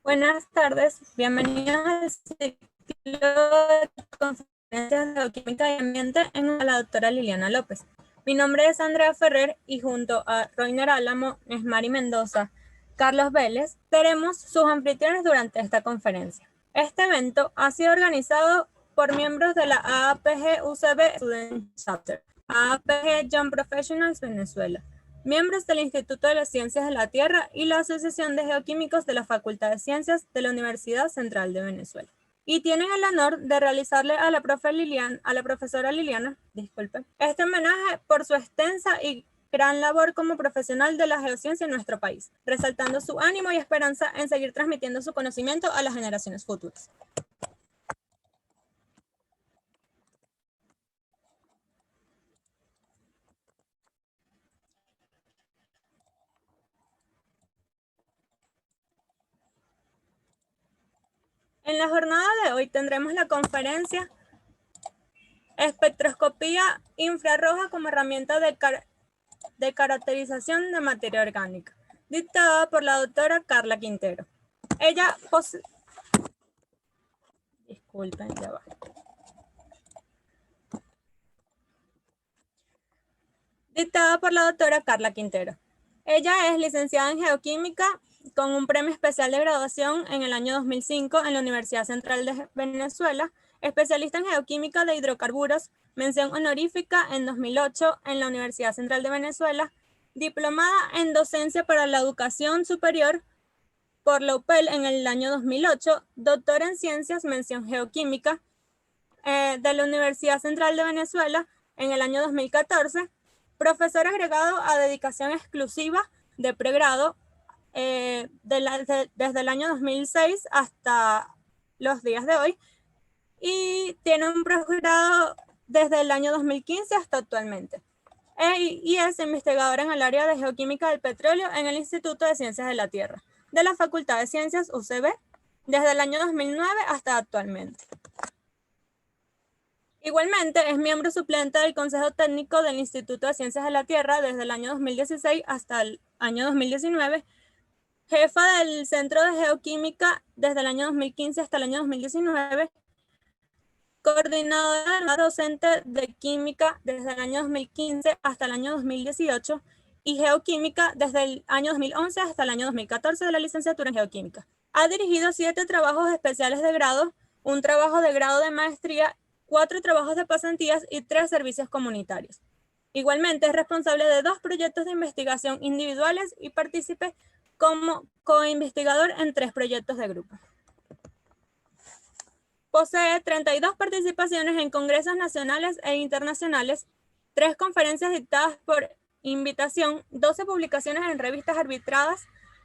Buenas tardes, bienvenidos al ciclo de conferencias de bioquímica y ambiente en la doctora Liliana López. Mi nombre es Andrea Ferrer y junto a Roiner Álamo, Nesmari Mendoza, Carlos Vélez, seremos sus anfitriones durante esta conferencia. Este evento ha sido organizado por miembros de la AAPG UCB Student Chapter, AAPG Young Professionals Venezuela, miembros del Instituto de las Ciencias de la Tierra y la Asociación de Geoquímicos de la Facultad de Ciencias de la Universidad Central de Venezuela. Y tienen el honor de realizarle a la profesora Liliana, este homenaje por su extensa y gran labor como profesional de la geociencia en nuestro país, resaltando su ánimo y esperanza en seguir transmitiendo su conocimiento a las generaciones futuras. En la jornada de hoy tendremos la conferencia Espectroscopía infrarroja como herramienta de caracterización de materia orgánica, dictada por la doctora Carla Quintero. Ella Disculpen, ya va. Dictada por la doctora Carla Quintero. Ella es licenciada en Geoquímica con un premio especial de graduación en el año 2005 en la Universidad Central de Venezuela, especialista en Geoquímica de hidrocarburos, mención honorífica en 2008 en la Universidad Central de Venezuela, diplomada en docencia para la educación superior por la UPEL en el año 2008, doctora en ciencias, mención geoquímica de la Universidad Central de Venezuela en el año 2014, profesor agregado a dedicación exclusiva de pregrado desde el año 2006 hasta los días de hoy, y tiene un posgrado desde el año 2015 hasta actualmente. Y es investigadora en el área de geoquímica del petróleo en el Instituto de Ciencias de la Tierra, de la Facultad de Ciencias UCB, desde el año 2009 hasta actualmente. Igualmente, es miembro suplente del Consejo Técnico del Instituto de Ciencias de la Tierra desde el año 2016 hasta el año 2019, jefa del Centro de Geoquímica desde el año 2015 hasta el año 2019, coordinadora docente de Química desde el año 2015 hasta el año 2018 y Geoquímica desde el año 2011 hasta el año 2014 de la licenciatura en Geoquímica. Ha dirigido 7 trabajos especiales de grado, un trabajo de grado de maestría, 4 trabajos de pasantías y 3 servicios comunitarios. Igualmente es responsable de 2 proyectos de investigación individuales y participe como co-investigador en 3 proyectos de grupo. Posee 32 participaciones en congresos nacionales e internacionales, 3 conferencias dictadas por invitación, 12 publicaciones en revistas arbitradas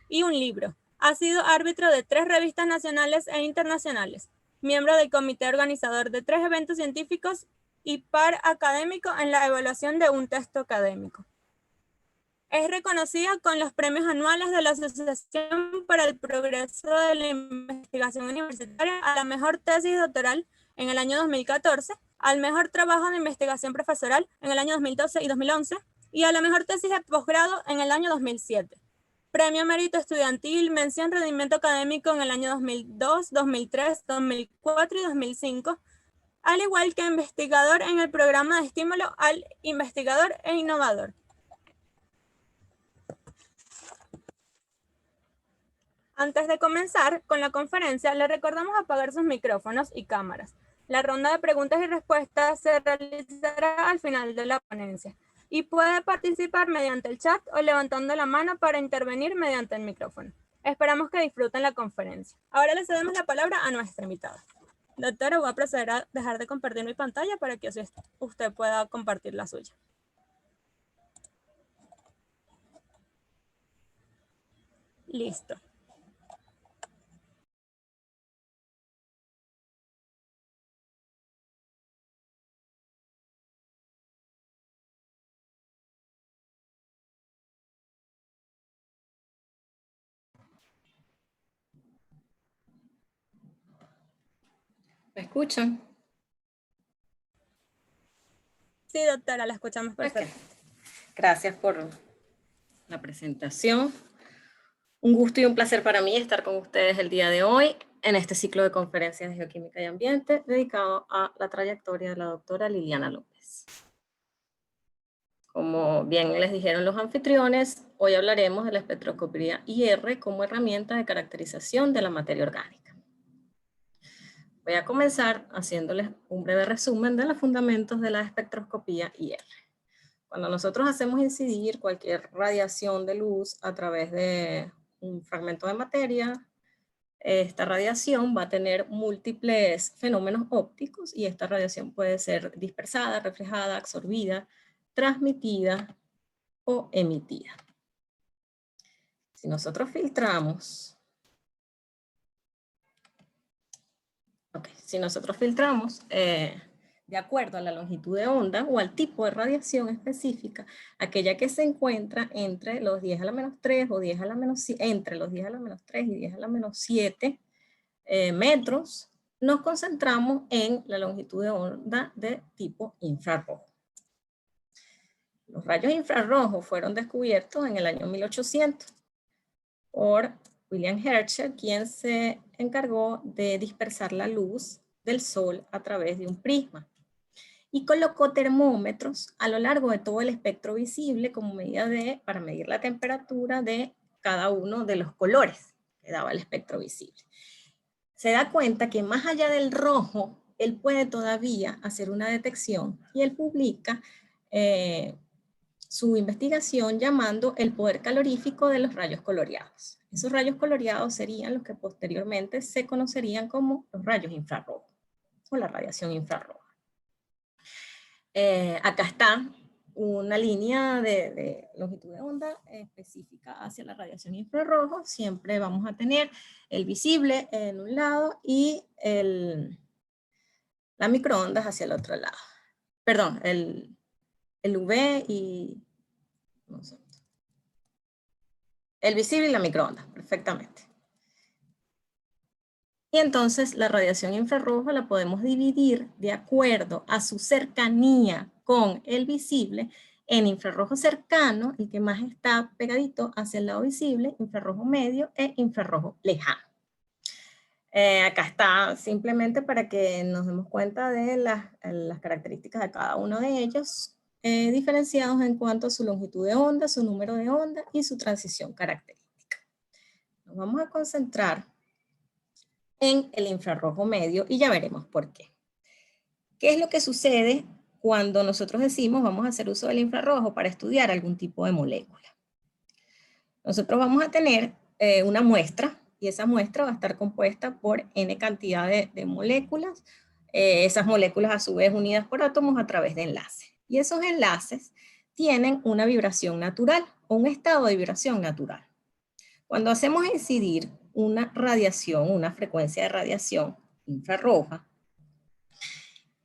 y un libro. Ha sido árbitro de 3 revistas nacionales e internacionales, miembro del comité organizador de 3 eventos científicos y par académico en la evaluación de un texto académico. Es reconocida con los premios anuales de la Asociación para el Progreso de la Investigación Universitaria a la mejor tesis doctoral en el año 2014, al mejor trabajo de investigación profesoral en el año 2012 y 2011 y a la mejor tesis de posgrado en el año 2007. Premio Mérito Estudiantil, mención rendimiento académico en el año 2002, 2003, 2004 y 2005, al igual que investigador en el programa de estímulo al investigador e innovador. Antes de comenzar con la conferencia, le recordamos apagar sus micrófonos y cámaras. La ronda de preguntas y respuestas se realizará al final de la ponencia y puede participar mediante el chat o levantando la mano para intervenir mediante el micrófono. Esperamos que disfruten la conferencia. Ahora le cedemos la palabra a nuestra invitada. Doctora, voy a proceder a dejar de compartir mi pantalla para que usted pueda compartir la suya. Listo. ¿Me escuchan? Sí, doctora, la escuchamos perfecto. Okay. Gracias por la presentación. Un gusto y un placer para mí estar con ustedes el día de hoy en este ciclo de conferencias de Geoquímica y Ambiente dedicado a la trayectoria de la doctora Liliana López. Como bien les dijeron los anfitriones, hoy hablaremos de la espectroscopía IR como herramienta de caracterización de la materia orgánica. Voy a comenzar haciéndoles un breve resumen de los fundamentos de la espectroscopía IR. Cuando nosotros hacemos incidir cualquier radiación de luz a través de un fragmento de materia, esta radiación va a tener múltiples fenómenos ópticos y esta radiación puede ser dispersada, reflejada, absorbida, transmitida o emitida. Si nosotros filtramos, de acuerdo a la longitud de onda o al tipo de radiación específica, aquella que se encuentra entre los 10 a la menos 3 o 10 a la menos 7, entre los 10 a la menos 3 y 10 a la menos 7 metros, nos concentramos en la longitud de onda de tipo infrarrojo. Los rayos infrarrojos fueron descubiertos en el año 1800 por William Herschel, quien se encargó de dispersar la luz del sol a través de un prisma y colocó termómetros a lo largo de todo el espectro visible como medida para medir la temperatura de cada uno de los colores que daba el espectro visible. Se da cuenta que más allá del rojo, él puede todavía hacer una detección y él publica su investigación llamando el poder calorífico de los rayos coloreados. Esos rayos coloreados serían los que posteriormente se conocerían como los rayos infrarrojos o la radiación infrarroja. Acá está una línea de longitud de onda específica hacia la radiación infrarrojo. Siempre vamos a tener el visible en un lado y la microondas hacia el otro lado. Perdón, el UV y no sé, el visible y la microondas, perfectamente. Y entonces la radiación infrarroja la podemos dividir de acuerdo a su cercanía con el visible en infrarrojo cercano, el que más está pegadito hacia el lado visible, infrarrojo medio e infrarrojo lejano. Acá está simplemente para que nos demos cuenta de las características de cada uno de ellos, diferenciados en cuanto a su longitud de onda, su número de onda y su transición característica. Nos vamos a concentrar en el infrarrojo medio y ya veremos por qué. ¿Qué es lo que sucede cuando nosotros decimos vamos a hacer uso del infrarrojo para estudiar algún tipo de molécula? Nosotros vamos a tener una muestra y esa muestra va a estar compuesta por n cantidad de moléculas, esas moléculas a su vez unidas por átomos a través de enlaces. Y esos enlaces tienen una vibración natural o un estado de vibración natural. Cuando hacemos incidir una radiación, una frecuencia de radiación infrarroja,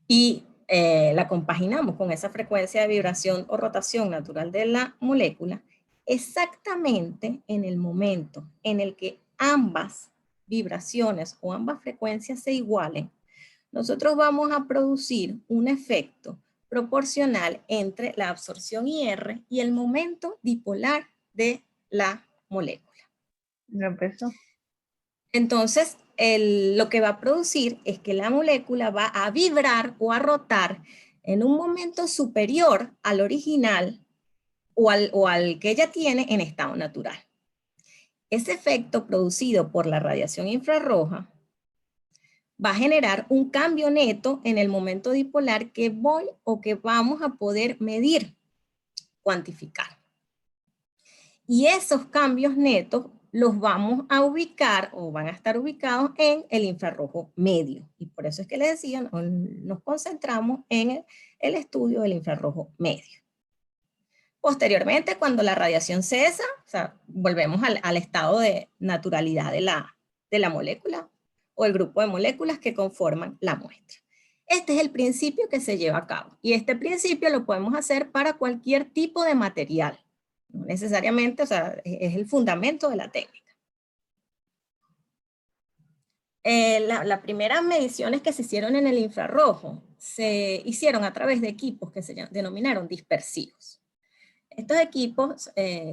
y la compaginamos con esa frecuencia de vibración o rotación natural de la molécula, exactamente en el momento en el que ambas vibraciones o ambas frecuencias se igualen, nosotros vamos a producir un efecto proporcional entre la absorción IR y el momento dipolar de la molécula. ¿Ya empezó? Entonces, lo que va a producir es que la molécula va a vibrar o a rotar en un momento superior al original o al que ella tiene en estado natural. Ese efecto producido por la radiación infrarroja va a generar un cambio neto en el momento dipolar que vamos a poder medir, cuantificar. Y esos cambios netos los vamos a ubicar o van a estar ubicados en el infrarrojo medio. Y por eso es que les decía, nos concentramos en el estudio del infrarrojo medio. Posteriormente, cuando la radiación cesa, o sea, volvemos al estado de naturalidad de la molécula o el grupo de moléculas que conforman la muestra. Este es el principio que se lleva a cabo. Y este principio lo podemos hacer para cualquier tipo de material. No necesariamente, o sea, es el fundamento de la técnica. Las primeras mediciones que se hicieron en el infrarrojo se hicieron a través de equipos que se denominaron dispersivos. Estos equipos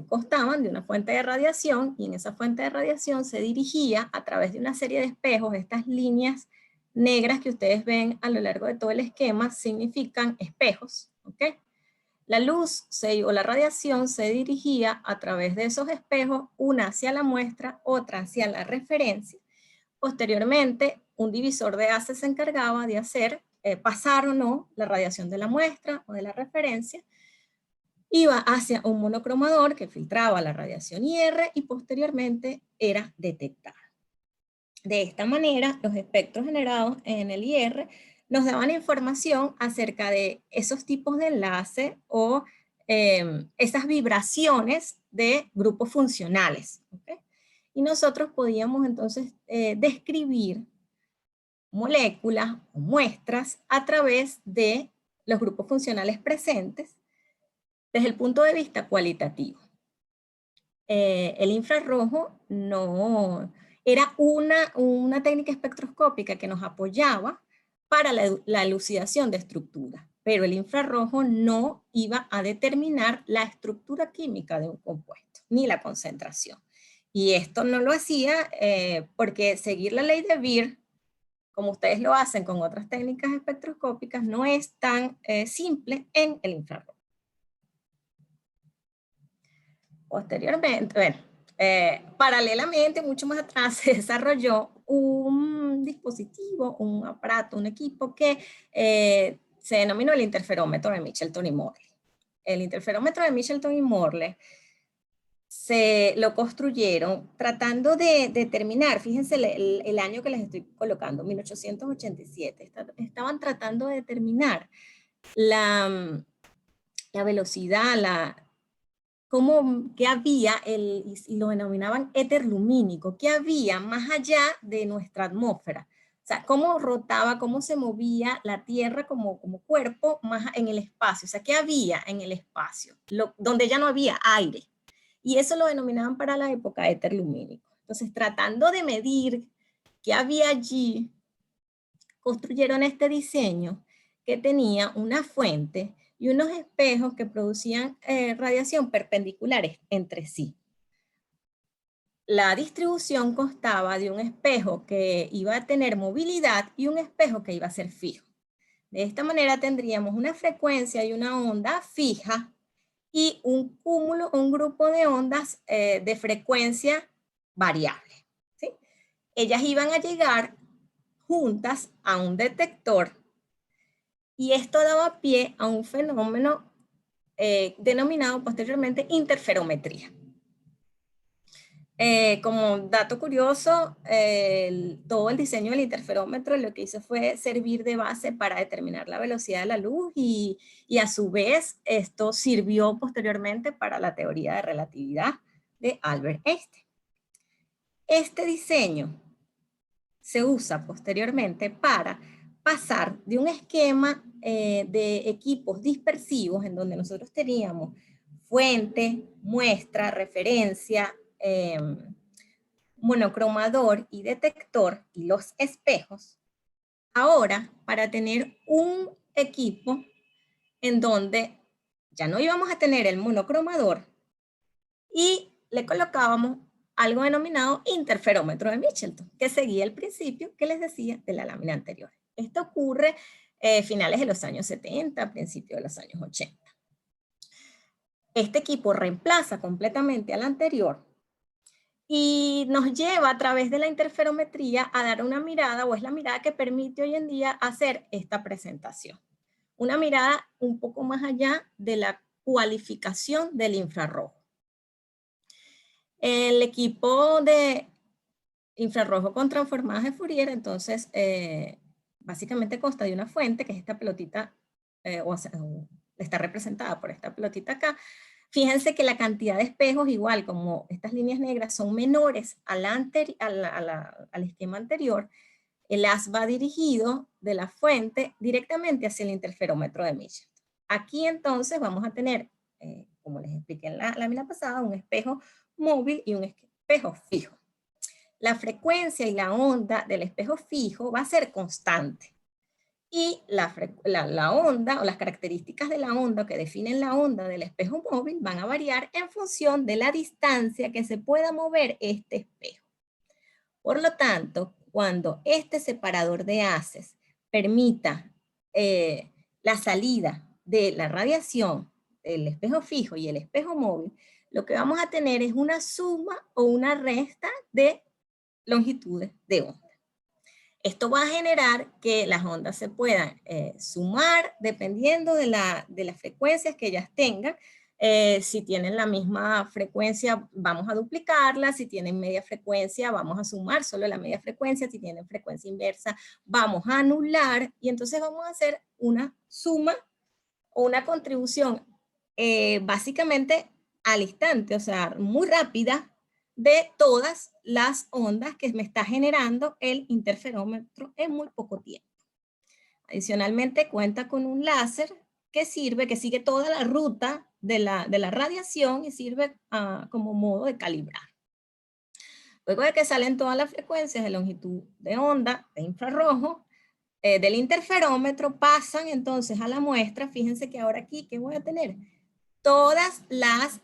constaban de una fuente de radiación y en esa fuente de radiación se dirigía a través de una serie de espejos. Estas líneas negras que ustedes ven a lo largo de todo el esquema significan espejos, ¿ok? La luz o la radiación se dirigía a través de esos espejos, una hacia la muestra, otra hacia la referencia. Posteriormente, un divisor de haces se encargaba de hacer pasar o no la radiación de la muestra o de la referencia. Iba hacia un monocromador que filtraba la radiación IR y posteriormente era detectada. De esta manera, los espectros generados en el IR nos daban información acerca de esos tipos de enlace o esas vibraciones de grupos funcionales. ¿Okay? Y nosotros podíamos entonces describir moléculas o muestras a través de los grupos funcionales presentes desde el punto de vista cualitativo. El infrarrojo no era una técnica espectroscópica que nos apoyaba para la elucidación de estructuras, pero el infrarrojo no iba a determinar la estructura química de un compuesto, ni la concentración. Y esto no lo hacía porque seguir la ley de Beer, como ustedes lo hacen con otras técnicas espectroscópicas, no es tan simple en el infrarrojo. Posteriormente, bueno, paralelamente, mucho más atrás, se desarrolló un dispositivo, un aparato, un equipo que se denominó el interferómetro de Michelton y Morley. El interferómetro de Michelton y Morley se lo construyeron tratando de determinar, fíjense el año que les estoy colocando, 1887, estaban tratando de determinar la velocidad, qué había, y lo denominaban éter lumínico, qué había más allá de nuestra atmósfera. O sea, cómo rotaba, cómo se movía la Tierra como cuerpo más en el espacio. O sea, qué había en el espacio, donde ya no había aire. Y eso lo denominaban para la época éter lumínico. Entonces, tratando de medir qué había allí, construyeron este diseño que tenía una fuente y unos espejos que producían radiación perpendiculares entre sí. La distribución constaba de un espejo que iba a tener movilidad y un espejo que iba a ser fijo. De esta manera tendríamos una frecuencia y una onda fija y un cúmulo, un grupo de ondas de frecuencia variable. ¿Sí? Ellas iban a llegar juntas a un detector y esto daba pie a un fenómeno denominado posteriormente interferometría. Como dato curioso, todo el diseño del interferómetro lo que hizo fue servir de base para determinar la velocidad de la luz y a su vez esto sirvió posteriormente para la teoría de relatividad de Albert Einstein. Este diseño se usa posteriormente para pasar de un esquema de equipos dispersivos en donde nosotros teníamos fuente, muestra, referencia, monocromador y detector y los espejos, ahora para tener un equipo en donde ya no íbamos a tener el monocromador y le colocábamos algo denominado interferómetro de Michelton, que seguía el principio que les decía de la lámina anterior. Esto ocurre finales de los años 70, principios de los años 80. Este equipo reemplaza completamente al anterior y nos lleva a través de la interferometría a dar una mirada, o es la mirada que permite hoy en día hacer esta presentación. Una mirada un poco más allá de la cualificación del infrarrojo. El equipo de infrarrojo con transformadas de Fourier, entonces, básicamente consta de una fuente, que es esta pelotita, está representada por esta pelotita acá. Fíjense que la cantidad de espejos, igual como estas líneas negras, son menores al esquema anterior. El haz va dirigido de la fuente directamente hacia el interferómetro de Michelton. Aquí entonces vamos a tener, como les expliqué en la lámina pasada, un espejo móvil y un espejo fijo. La frecuencia y la onda del espejo fijo va a ser constante. Y la onda o las características de la onda que definen la onda del espejo móvil van a variar en función de la distancia que se pueda mover este espejo. Por lo tanto, cuando este separador de haces permita la salida de la radiación del espejo fijo y el espejo móvil, lo que vamos a tener es una suma o una resta de longitudes de onda. Esto va a generar que las ondas se puedan sumar dependiendo de las frecuencias que ellas tengan. Si tienen la misma frecuencia, vamos a duplicarla. Si tienen media frecuencia, vamos a sumar solo la media frecuencia. Si tienen frecuencia inversa, vamos a anular. Y entonces vamos a hacer una suma o una contribución básicamente al instante, o sea, muy rápida, de todas las ondas que me está generando el interferómetro en muy poco tiempo. Adicionalmente cuenta con un láser que sigue toda la ruta de la radiación y sirve como modo de calibrar. Luego de que salen todas las frecuencias de longitud de onda de infrarrojo, del interferómetro pasan entonces a la muestra. Fíjense que ahora aquí, ¿qué voy a tener? Todas las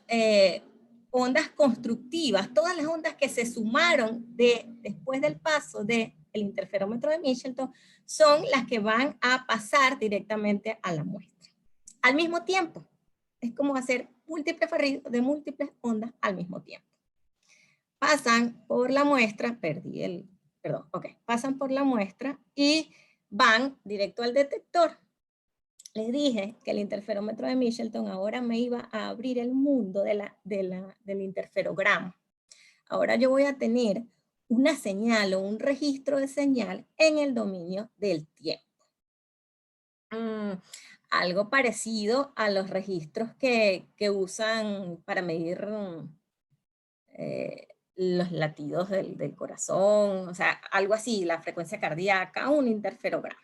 ondas constructivas, todas las ondas que se sumaron después del paso del interferómetro de Mitchelton son las que van a pasar directamente a la muestra. Al mismo tiempo, es como hacer múltiples barridos de múltiples ondas al mismo tiempo. Pasan por la muestra, pasan por la muestra y van directo al detector. Les dije que el interferómetro de Mitchelton ahora me iba a abrir el mundo del interferograma. Ahora yo voy a tener una señal o un registro de señal en el dominio del tiempo. Algo parecido a los registros que usan para medir los latidos del corazón, o sea, algo así, la frecuencia cardíaca, un interferograma.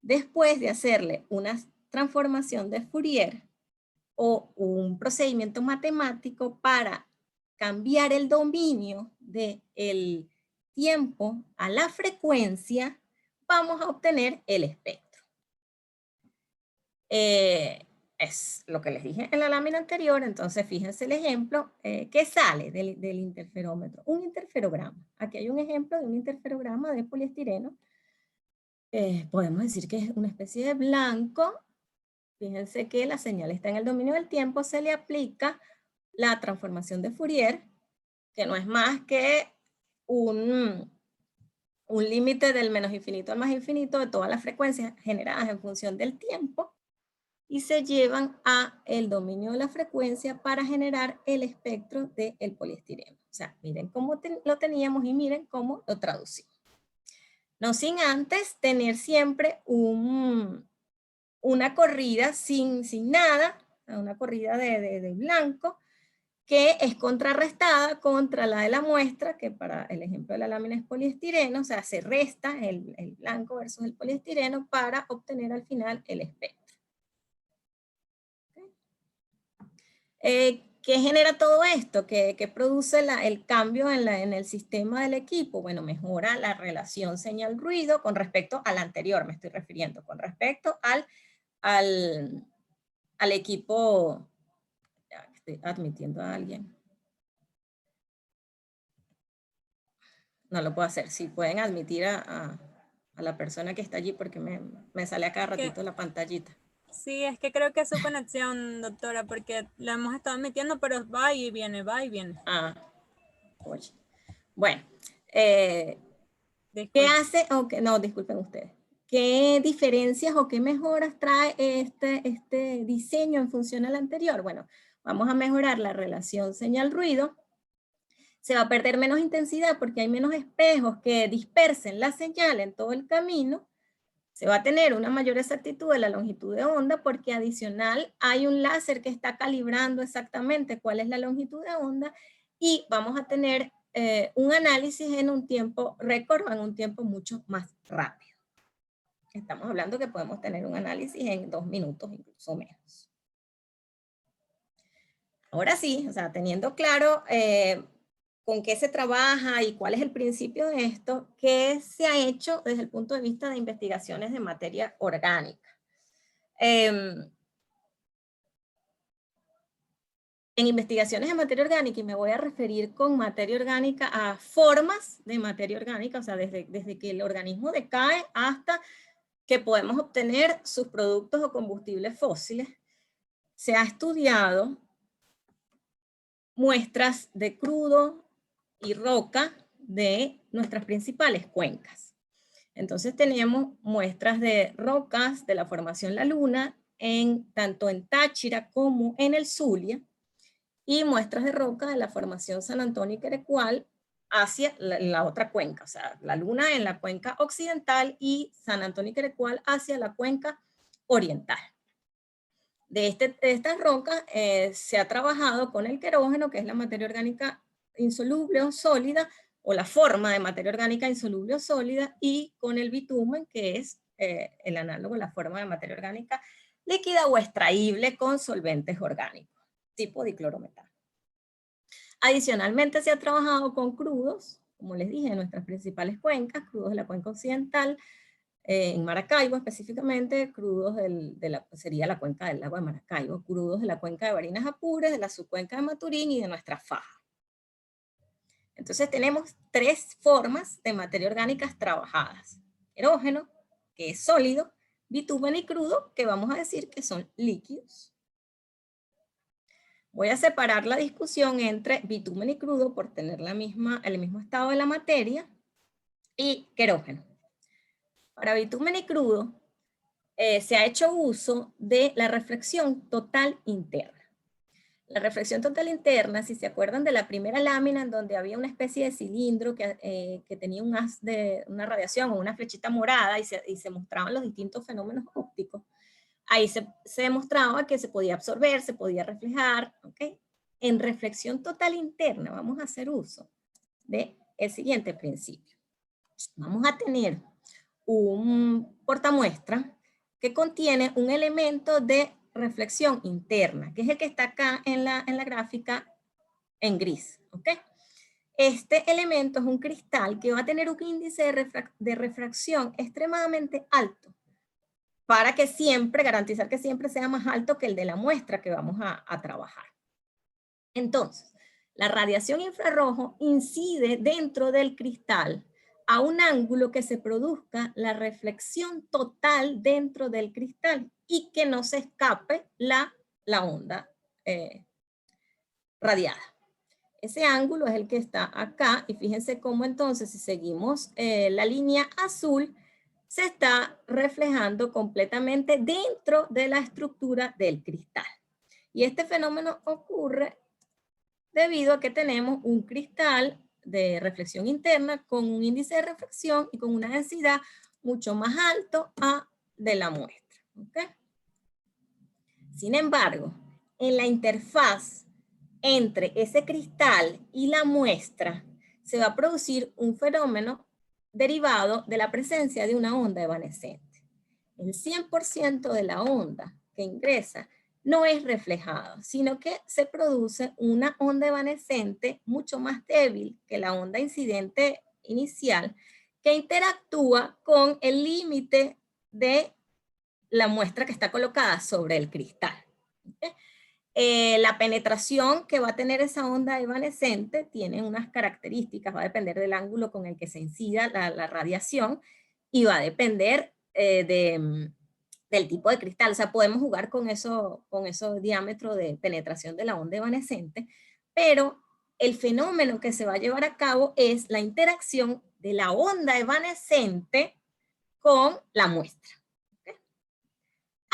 Después de hacerle una transformación de Fourier o un procedimiento matemático para cambiar el dominio del tiempo a la frecuencia, vamos a obtener el espectro. Es lo que les dije en la lámina anterior. Entonces fíjense el ejemplo que sale del interferómetro. Un interferograma. Aquí hay un ejemplo de un interferograma de poliestireno. Podemos decir que es una especie de blanco. Fíjense que la señal está en el dominio del tiempo. Se le aplica la transformación de Fourier, que no es más que un límite del menos infinito al más infinito de todas las frecuencias generadas en función del tiempo, y se llevan a el dominio de la frecuencia para generar el espectro del poliestireno. O sea, miren cómo lo teníamos y miren cómo lo traducimos. No sin antes tener siempre una corrida sin nada, una corrida de blanco, que es contrarrestada contra la de la muestra, que para el ejemplo de la lámina es poliestireno. O sea, se resta el blanco versus el poliestireno para obtener al final el espectro. ¿Qué genera todo esto? ¿Qué produce el cambio en el sistema del equipo? Bueno, mejora la relación señal-ruido con respecto al anterior, me estoy refiriendo, con respecto al equipo. Ya, estoy admitiendo a alguien. No lo puedo hacer. Si pueden admitir a la persona que está allí, porque me sale a cada ratito la pantallita. Sí, es que creo que es su conexión, doctora, porque la hemos estado metiendo, pero va y viene, va y viene. Oye. Bueno, ¿qué hace? No, disculpen ustedes. ¿Qué diferencias o qué mejoras trae este diseño en función al anterior? Bueno, vamos a mejorar la relación señal-ruido. Se va a perder menos intensidad porque hay menos espejos que dispersen la señal en todo el camino. Se va a tener una mayor exactitud de la longitud de onda porque adicional hay un láser que está calibrando exactamente cuál es la longitud de onda, y vamos a tener un análisis en un tiempo récord o en un tiempo mucho más rápido. Estamos hablando que podemos tener un análisis en 2 minutos, incluso menos. Ahora sí, o sea, teniendo claro con qué se trabaja y cuál es el principio de esto, qué se ha hecho desde el punto de vista de investigaciones de materia orgánica. En investigaciones de materia orgánica, y me voy a referir con materia orgánica a formas de materia orgánica, o sea, desde que el organismo decae hasta que podemos obtener sus productos o combustibles fósiles, se ha estudiado muestras de crudo y roca de nuestras principales cuencas. Entonces tenemos muestras de rocas de la formación La Luna, tanto en Táchira como en el Zulia, y muestras de roca de la formación San Antonio y Querecual hacia la otra cuenca, o sea, La Luna en la cuenca occidental y San Antonio y Querecual hacia la cuenca oriental. De estas rocas se ha trabajado con el querógeno, que es la materia orgánica insoluble o sólida, o la forma de materia orgánica insoluble o sólida, y con el bitumen, que es el análogo, la forma de materia orgánica líquida o extraíble con solventes orgánicos, tipo diclorometano. Adicionalmente se ha trabajado con crudos, como les dije, en nuestras principales cuencas, crudos de la cuenca occidental, en Maracaibo específicamente, crudos sería la cuenca del lago de Maracaibo, crudos de la cuenca de Barinas Apures, de la subcuenca de Maturín y de nuestra faja. Entonces tenemos tres formas de materia orgánicas trabajadas: querógeno, que es sólido; bitumen y crudo, que vamos a decir que son líquidos. Voy a separar la discusión entre bitumen y crudo por tener el mismo estado de la materia, y querógeno. Para bitumen y crudo se ha hecho uso de la reflexión total interna. La reflexión total interna, si se acuerdan de la primera lámina en donde había una especie de cilindro que tenía un haz de una radiación o una flechita morada y se mostraban los distintos fenómenos ópticos, ahí se demostraba que se podía absorber, se podía reflejar, ¿ok? En reflexión total interna vamos a hacer uso del siguiente principio. Vamos a tener un portamuestra que contiene un elemento de reflexión interna, que es el que está acá en la gráfica en gris, ¿ok? Este elemento es un cristal que va a tener un índice de refracción extremadamente alto, para que garantizar que siempre sea más alto que el de la muestra que vamos a trabajar. Entonces, la radiación infrarrojo incide dentro del cristal a un ángulo que se produzca la reflexión total dentro del cristal y que no se escape la onda radiada. Ese ángulo es el que está acá, y fíjense cómo entonces, si seguimos la línea azul, se está reflejando completamente dentro de la estructura del cristal. Y este fenómeno ocurre debido a que tenemos un cristal de reflexión interna con un índice de refracción y con una densidad mucho más alto de la muestra. ¿Okay? Sin embargo, en la interfaz entre ese cristal y la muestra se va a producir un fenómeno derivado de la presencia de una onda evanescente. El 100% de la onda que ingresa no es reflejado, sino que se produce una onda evanescente mucho más débil que la onda incidente inicial, que interactúa con el límite de la muestra que está colocada sobre el cristal. ¿Okay? La penetración que va a tener esa onda evanescente tiene unas características, va a depender del ángulo con el que se incida la radiación, y va a depender del tipo de cristal. O sea, podemos jugar con esos diámetros de penetración de la onda evanescente, pero el fenómeno que se va a llevar a cabo es la interacción de la onda evanescente con la muestra. ¿Okay?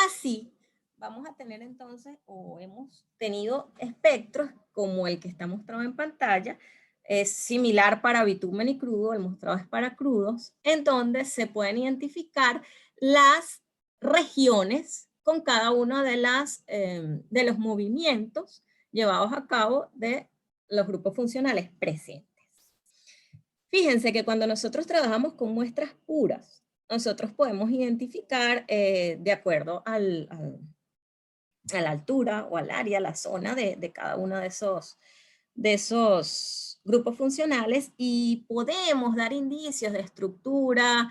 Así, vamos a tener entonces, o hemos tenido espectros como el que está mostrado en pantalla, es similar para bitumen y crudo, el mostrado es para crudos, en donde se pueden identificar las regiones con cada uno de los movimientos llevados a cabo de los grupos funcionales presentes. Fíjense que cuando nosotros trabajamos con muestras puras, nosotros podemos identificar de acuerdo a la altura o al área, la zona de cada uno de esos grupos funcionales y podemos dar indicios de estructura,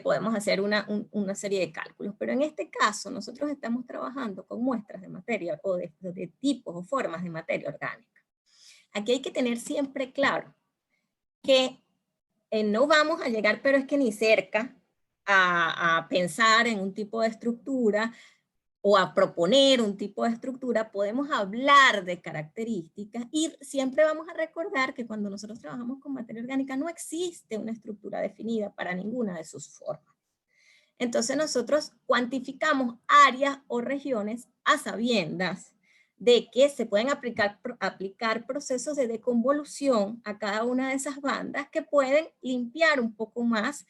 podemos hacer una serie de cálculos, pero en este caso nosotros estamos trabajando con muestras de materia o de tipos o formas de materia orgánica. Aquí hay que tener siempre claro que no vamos a llegar, pero es que ni cerca, a pensar en un tipo de estructura o a proponer un tipo de estructura. Podemos hablar de características y siempre vamos a recordar que cuando nosotros trabajamos con materia orgánica no existe una estructura definida para ninguna de sus formas. Entonces nosotros cuantificamos áreas o regiones a sabiendas de que se pueden aplicar procesos de deconvolución a cada una de esas bandas que pueden limpiar un poco más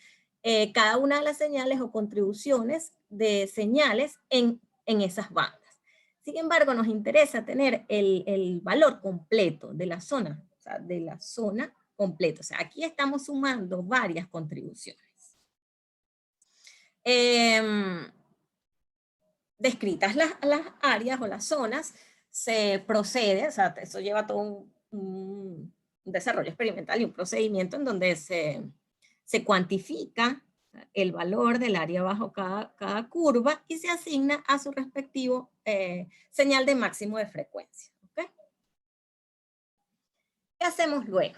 cada una de las señales o contribuciones de señales en esas bandas. Sin embargo, nos interesa tener el valor completo de la zona, o sea, de la zona completa. O sea, aquí estamos sumando varias contribuciones. Descritas las áreas o las zonas, se procede, o sea, eso lleva todo un desarrollo experimental y un procedimiento en donde se cuantifica el valor del área bajo cada curva y se asigna a su respectivo señal de máximo de frecuencia. ¿Okay? ¿Qué hacemos luego?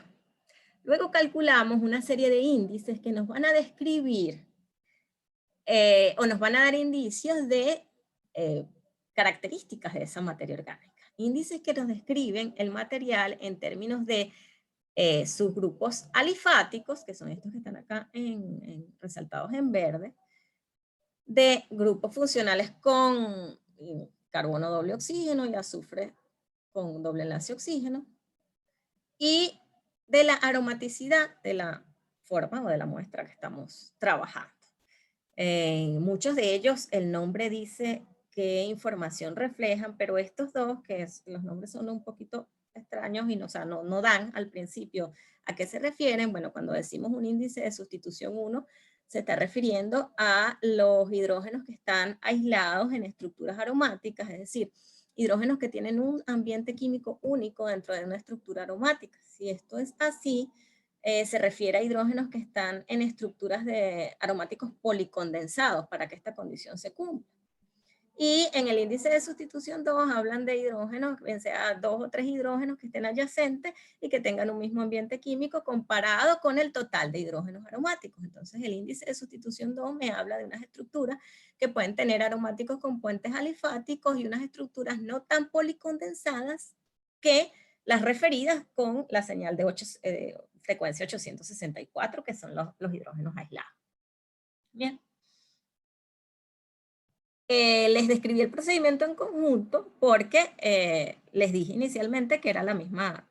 Luego calculamos una serie de índices que nos van a describir o nos van a dar indicios de características de esa materia orgánica. Índices que nos describen el material en términos de sus grupos alifáticos, que son estos que están acá resaltados en verde, de grupos funcionales con carbono doble oxígeno y azufre con doble enlace oxígeno, y de la aromaticidad de la forma o de la muestra que estamos trabajando. Muchos de ellos el nombre dice qué información reflejan, pero estos dos, los nombres son un poquito extraños y no dan al principio a qué se refieren. Bueno, cuando decimos un índice de sustitución 1, se está refiriendo a los hidrógenos que están aislados en estructuras aromáticas, es decir, hidrógenos que tienen un ambiente químico único dentro de una estructura aromática. Si esto es así, se refiere a hidrógenos que están en estructuras de aromáticos policondensados para que esta condición se cumpla. Y en el índice de sustitución 2 hablan de hidrógenos, bien sea 2 o 3 hidrógenos que estén adyacentes y que tengan un mismo ambiente químico comparado con el total de hidrógenos aromáticos. Entonces el índice de sustitución 2 me habla de unas estructuras que pueden tener aromáticos con puentes alifáticos y unas estructuras no tan policondensadas que las referidas con la señal de frecuencia 864, que son los hidrógenos aislados. Bien. Les describí el procedimiento en conjunto porque les dije inicialmente que era la misma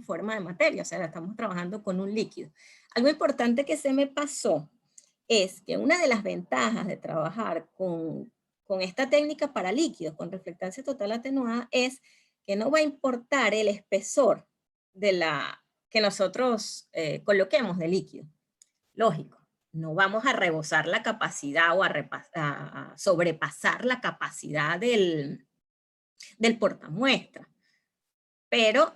forma de materia, o sea, estamos trabajando con un líquido. Algo importante que se me pasó es que una de las ventajas de trabajar con esta técnica para líquidos, con reflectancia total atenuada, es que no va a importar el espesor que nosotros coloquemos de líquido. Lógico. No vamos a rebosar la capacidad o a sobrepasar la capacidad del portamuestra. Pero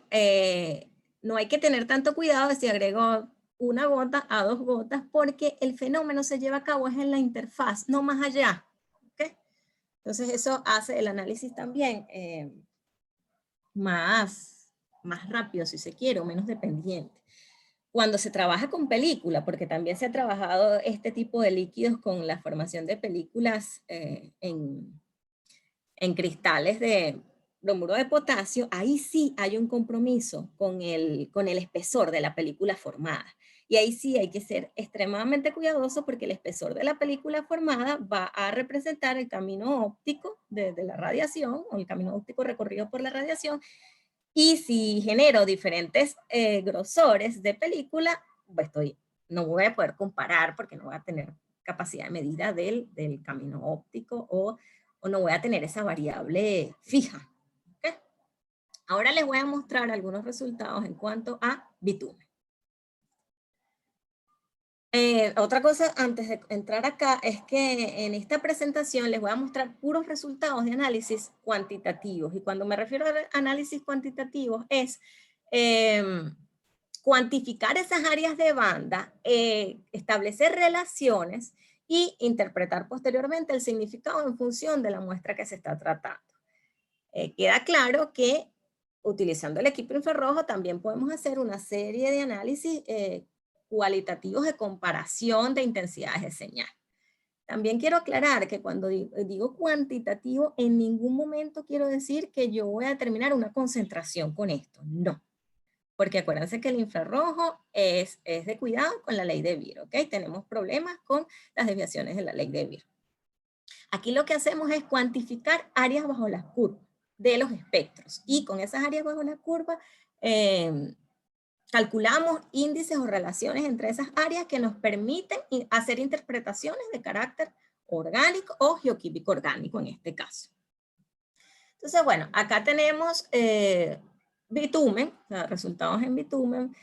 no hay que tener tanto cuidado de si agrego una gota a 2 gotas, porque el fenómeno se lleva a cabo es en la interfaz, no más allá. ¿Okay? Entonces eso hace el análisis también más rápido, si se quiere, o menos dependiente. Cuando se trabaja con película, porque también se ha trabajado este tipo de líquidos con la formación de películas en cristales de bromuro de potasio, ahí sí hay un compromiso con el espesor de la película formada. Y ahí sí hay que ser extremadamente cuidadoso porque el espesor de la película formada va a representar el camino óptico de la radiación, o el camino óptico recorrido por la radiación. Y si genero diferentes grosores de película, pues no voy a poder comparar porque no voy a tener capacidad de medida del camino óptico o no voy a tener esa variable fija. ¿Okay? Ahora les voy a mostrar algunos resultados en cuanto a bitumen. Otra cosa antes de entrar acá es que en esta presentación les voy a mostrar puros resultados de análisis cuantitativos. Y cuando me refiero a análisis cuantitativos es cuantificar esas áreas de banda, establecer relaciones y interpretar posteriormente el significado en función de la muestra que se está tratando. Queda claro que utilizando el equipo infrarrojo también podemos hacer una serie de análisis cualitativos de comparación de intensidades de señal. También quiero aclarar que cuando digo cuantitativo, en ningún momento quiero decir que yo voy a determinar una concentración con esto, no. Porque acuérdense que el infrarrojo es de cuidado con la ley de Beer, ¿ok? Tenemos problemas con las desviaciones de la ley de Beer. Aquí lo que hacemos es cuantificar áreas bajo las curvas de los espectros. Y con esas áreas bajo la curva, calculamos índices o relaciones entre esas áreas que nos permiten hacer interpretaciones de carácter orgánico o geoquímico orgánico en este caso. Entonces, bueno, acá tenemos bitumen, o sea, resultados en bitumen.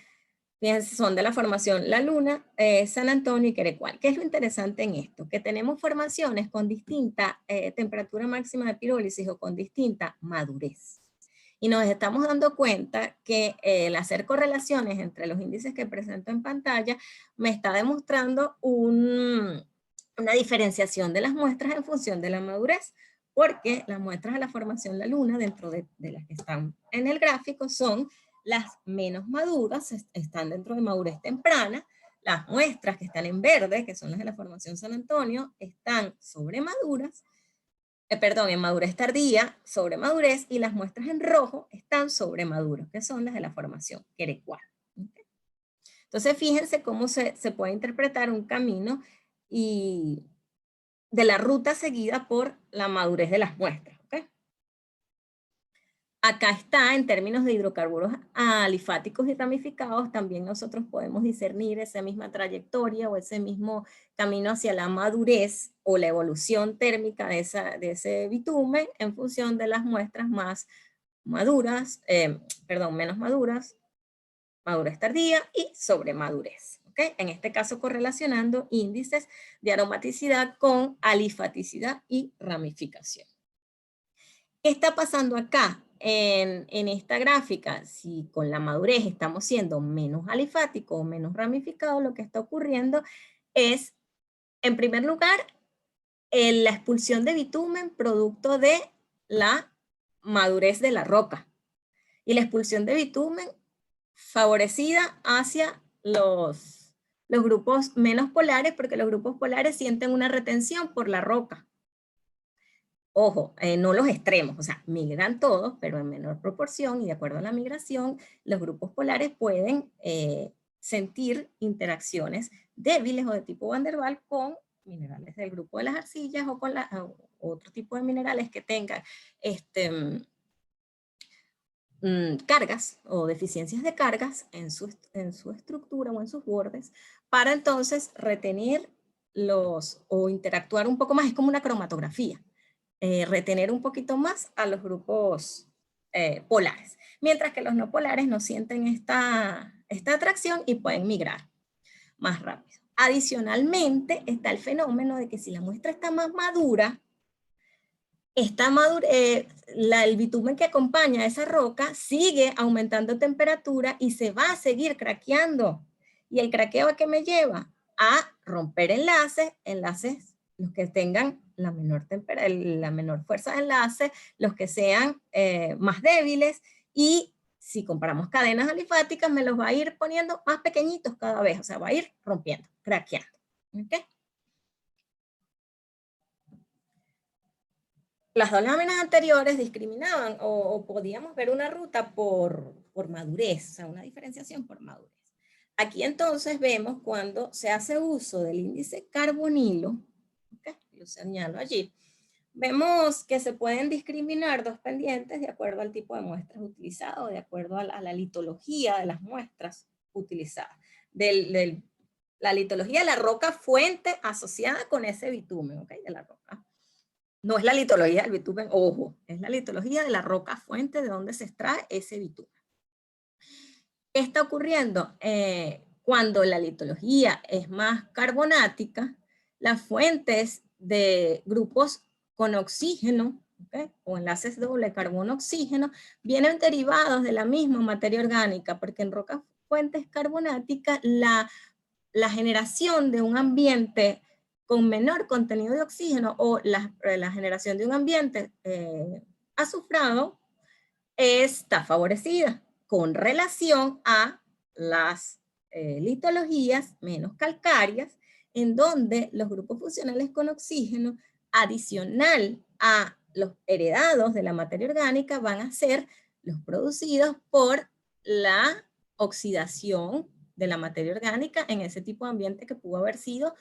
Fíjense, son de la formación La Luna, San Antonio y Querecual. ¿Qué es lo interesante en esto? Que tenemos formaciones con distinta temperatura máxima de pirólisis o con distinta madurez. Y nos estamos dando cuenta que el hacer correlaciones entre los índices que presento en pantalla me está demostrando una diferenciación de las muestras en función de la madurez, porque las muestras de la formación La Luna, dentro de las que están en el gráfico, son las menos maduras, están dentro de madurez temprana. Las muestras que están en verde, que son las de la formación San Antonio, están sobremaduras, en madurez tardía, sobre madurez, y las muestras en rojo están sobre maduros, que son las de la formación Querecual. ¿Okay? Entonces, fíjense cómo se puede interpretar un camino y de la ruta seguida por la madurez de las muestras. ¿Okay? Acá está, en términos de hidrocarburos alifáticos y ramificados, también nosotros podemos discernir esa misma trayectoria o ese mismo camino hacia la madurez o la evolución térmica de ese bitumen en función de las muestras más maduras, menos maduras, madurez tardía y sobremadurez. ¿Okay? En este caso correlacionando índices de aromaticidad con alifaticidad y ramificación. ¿Qué está pasando acá? En esta gráfica, si con la madurez estamos siendo menos alifáticos o menos ramificados, lo que está ocurriendo es, en primer lugar, la expulsión de bitumen producto de la madurez de la roca. Y la expulsión de bitumen favorecida hacia los grupos menos polares, porque los grupos polares sienten una retención por la roca. Ojo, no los extremos, o sea, migran todos, pero en menor proporción, y de acuerdo a la migración, los grupos polares pueden sentir interacciones débiles o de tipo Van der Waals con minerales del grupo de las arcillas o con otro tipo de minerales que tengan cargas o deficiencias de cargas en su estructura o en sus bordes, para entonces retener o interactuar un poco más. Es como una cromatografía. Retener un poquito más a los grupos polares, mientras que los no polares no sienten esta atracción y pueden migrar más rápido. Adicionalmente está el fenómeno de que si la muestra está más madura, el bitumen que acompaña a esa roca sigue aumentando temperatura y se va a seguir craqueando. ¿Y el craqueo a qué me lleva? A romper enlaces los que tengan la menor fuerza de enlace, los que sean más débiles, y si comparamos cadenas alifáticas me los va a ir poniendo más pequeñitos cada vez, o sea, va a ir rompiendo, craqueando. ¿Okay? Las dos láminas anteriores discriminaban o podíamos ver una ruta por madurez, o sea, una diferenciación por madurez. Aquí entonces vemos cuando se hace uso del índice carbonilo, ¿okay? Lo señalo allí, vemos que se pueden discriminar dos pendientes de acuerdo al tipo de muestras utilizado, de acuerdo a la litología de las muestras utilizadas. La litología de la roca fuente asociada con ese bitumen, ¿okay? De la roca. No es la litología del bitumen, ojo, es la litología de la roca fuente de donde se extrae ese bitumen. ¿Qué está ocurriendo? Cuando la litología es más carbonática, las fuentes de grupos con oxígeno, ¿okay? O enlaces doble carbono-oxígeno, vienen derivados de la misma materia orgánica, porque en rocas fuentes carbonáticas, la generación de un ambiente con menor contenido de oxígeno o la generación de un ambiente azufrado está favorecida con relación a las litologías menos calcáreas, en donde los grupos funcionales con oxígeno, adicional a los heredados de la materia orgánica, van a ser los producidos por la oxidación de la materia orgánica en ese tipo de ambiente que pudo haber sido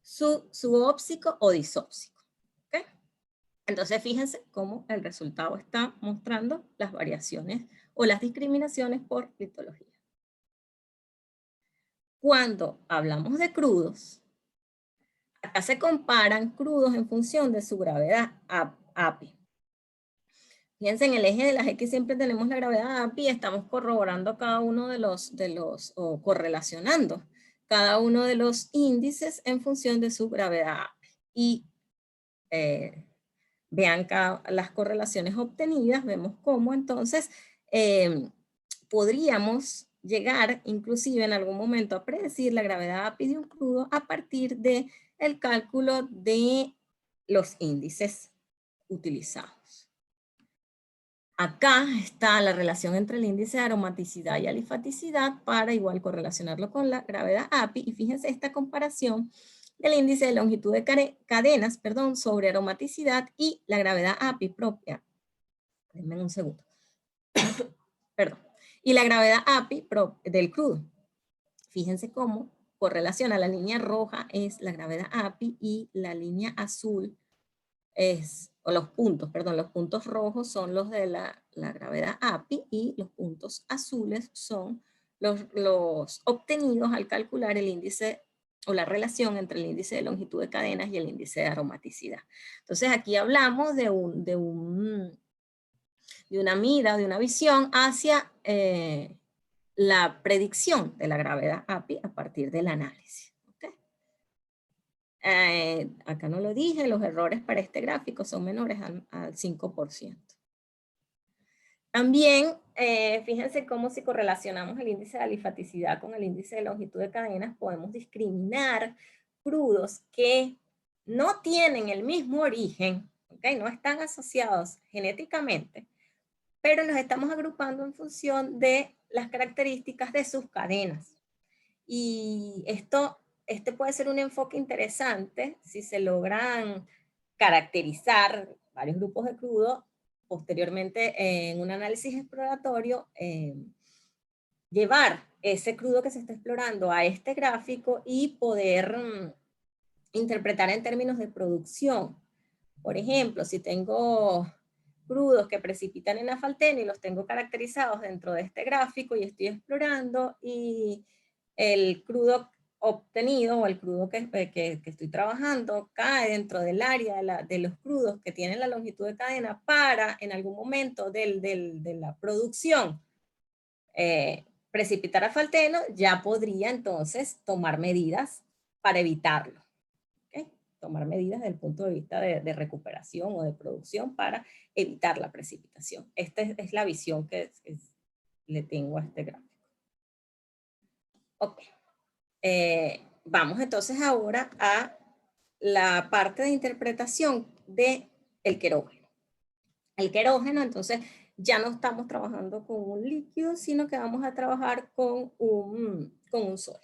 subóxico o disóxico. ¿Okay? Entonces fíjense cómo el resultado está mostrando las variaciones o las discriminaciones por litología. Cuando hablamos de crudos, acá se comparan crudos en función de su gravedad API. Fíjense, en el eje de las X siempre tenemos la gravedad API y estamos corroborando cada uno o correlacionando cada uno de los índices en función de su gravedad API. Y vean las correlaciones obtenidas, vemos cómo entonces podríamos llegar inclusive en algún momento a predecir la gravedad API de un crudo a partir del cálculo de los índices utilizados. Acá está la relación entre el índice de aromaticidad y alifaticidad para igual correlacionarlo con la gravedad API, y fíjense esta comparación del índice de longitud de cadenas, sobre aromaticidad y la gravedad API propia. Denme un segundo. Perdón. Y la gravedad API del crudo. Fíjense cómo correlaciona, la línea roja es la gravedad API y la línea azul es, o los puntos rojos son los de la gravedad API y los puntos azules son los obtenidos al calcular el índice o la relación entre el índice de longitud de cadenas y el índice de aromaticidad. Entonces aquí hablamos de una mira, de una visión hacia la predicción de la gravedad API a partir del análisis. Acá no lo dije, los errores para este gráfico son menores al 5%. También, fíjense cómo si correlacionamos el índice de alifaticidad con el índice de longitud de cadenas, podemos discriminar crudos que no tienen el mismo origen, ¿okay? No están asociados genéticamente, pero los estamos agrupando en función de las características de sus cadenas. Y este puede ser un enfoque interesante si se logran caracterizar varios grupos de crudo, posteriormente en un análisis exploratorio, llevar ese crudo que se está explorando a este gráfico y poder interpretar en términos de producción. Por ejemplo, si tengo crudos que precipitan en afalteno y los tengo caracterizados dentro de este gráfico y estoy explorando, y el crudo obtenido o el crudo que estoy trabajando cae dentro del área de los crudos que tienen la longitud de cadena para en algún momento de la producción precipitar afalteno, ya podría entonces tomar medidas para evitarlo. ¿Okay? Tomar medidas desde el punto de vista de recuperación o de producción para evitar la precipitación. Esta es la visión que le tengo a este gráfico. Ok. Vamos entonces ahora a la parte de interpretación del querógeno. El querógeno, entonces, ya no estamos trabajando con un líquido, sino que vamos a trabajar con un sólido.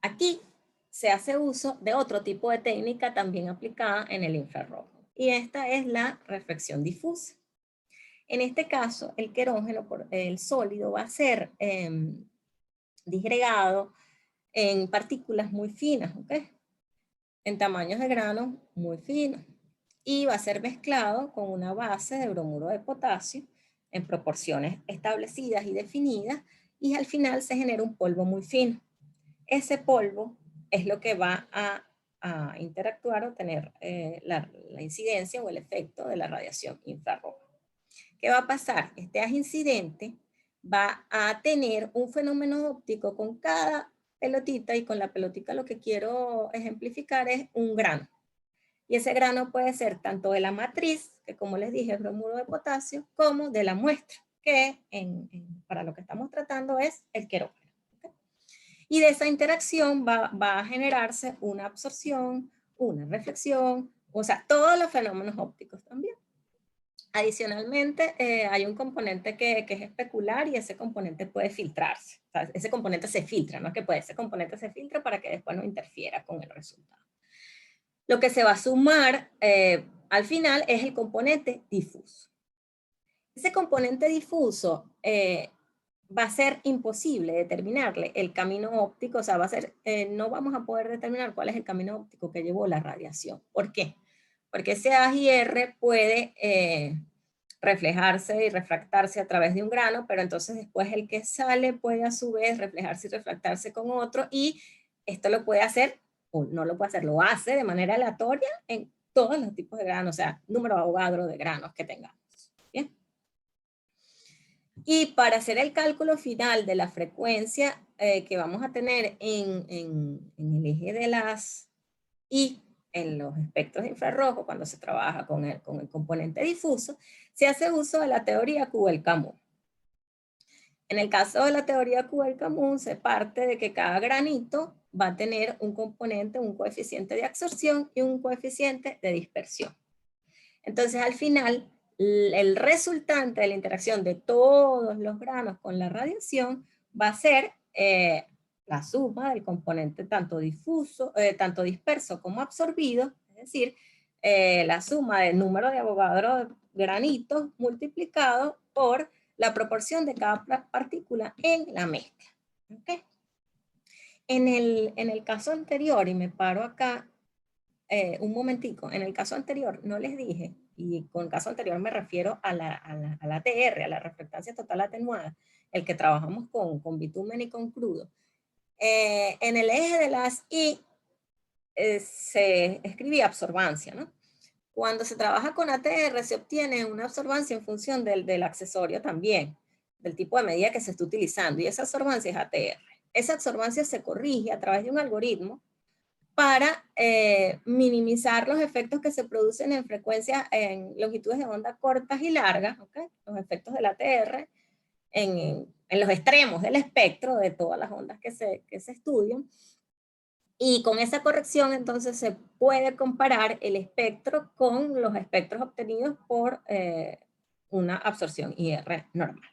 Aquí se hace uso de otro tipo de técnica también aplicada en el infrarrojo, y esta es la reflexión difusa. En este caso, el querógeno, el sólido, va a ser disgregado en partículas muy finas, ¿ok? En tamaños de grano muy finos. Y va a ser mezclado con una base de bromuro de potasio en proporciones establecidas y definidas, y al final se genera un polvo muy fino. Ese polvo es lo que va a interactuar o tener la incidencia o el efecto de la radiación infrarroja. ¿Qué va a pasar? Este haz incidente va a tener un fenómeno óptico con cada pelotita, y con la pelotita lo que quiero ejemplificar es un grano. Y ese grano puede ser tanto de la matriz, que como les dije es bromuro de potasio, como de la muestra, que para lo que estamos tratando es el querógeno. ¿Okay? Y de esa interacción va a generarse una absorción, una reflexión, o sea, todos los fenómenos ópticos también. Adicionalmente, hay un componente que es especular y ese componente puede filtrarse. O sea, ese componente se filtra, no es que puede, ese componente se filtra para que después no interfiera con el resultado. Lo que se va a sumar al final es el componente difuso. Ese componente difuso va a ser imposible determinarle el camino óptico, o sea, no vamos a poder determinar cuál es el camino óptico que llevó la radiación. ¿Por qué? Porque ese AGR puede reflejarse y refractarse a través de un grano, pero entonces después el que sale puede a su vez reflejarse y refractarse con otro, y esto lo puede hacer, o no lo puede hacer, lo hace de manera aleatoria en todos los tipos de granos, o sea, número Avogadro de granos que tengamos. ¿Bien? Y para hacer el cálculo final de la frecuencia que vamos a tener en el eje de las I, en los espectros de infrarrojo, cuando se trabaja con el componente difuso, se hace uso de la teoría Kugelka-Moon. En el caso de la teoría Kugelka-Moon, se parte de que cada granito va a tener un componente, un coeficiente de absorción y un coeficiente de dispersión. Entonces, al final, el resultante de la interacción de todos los granos con la radiación va a ser la suma del componente tanto disperso como absorbido, es decir, la suma del número de Avogadro de granitos multiplicado por la proporción de cada partícula en la mezcla. ¿Okay? En el caso anterior, y me paro acá un momentico, en el caso anterior no les dije, y con caso anterior me refiero a la ATR, a la reflectancia total atenuada, el que trabajamos con bitumen y con crudo. En el eje de las I se escribía absorbancia, ¿no? Cuando se trabaja con ATR se obtiene una absorbancia en función del accesorio también, del tipo de medida que se está utilizando, y esa absorbancia es ATR. Esa absorbancia se corrige a través de un algoritmo para minimizar los efectos que se producen en frecuencias, en longitudes de onda cortas y largas, ¿okay? Los efectos del ATR en los extremos del espectro de todas las ondas que se estudian. Y con esa corrección entonces se puede comparar el espectro con los espectros obtenidos por una absorción IR normal.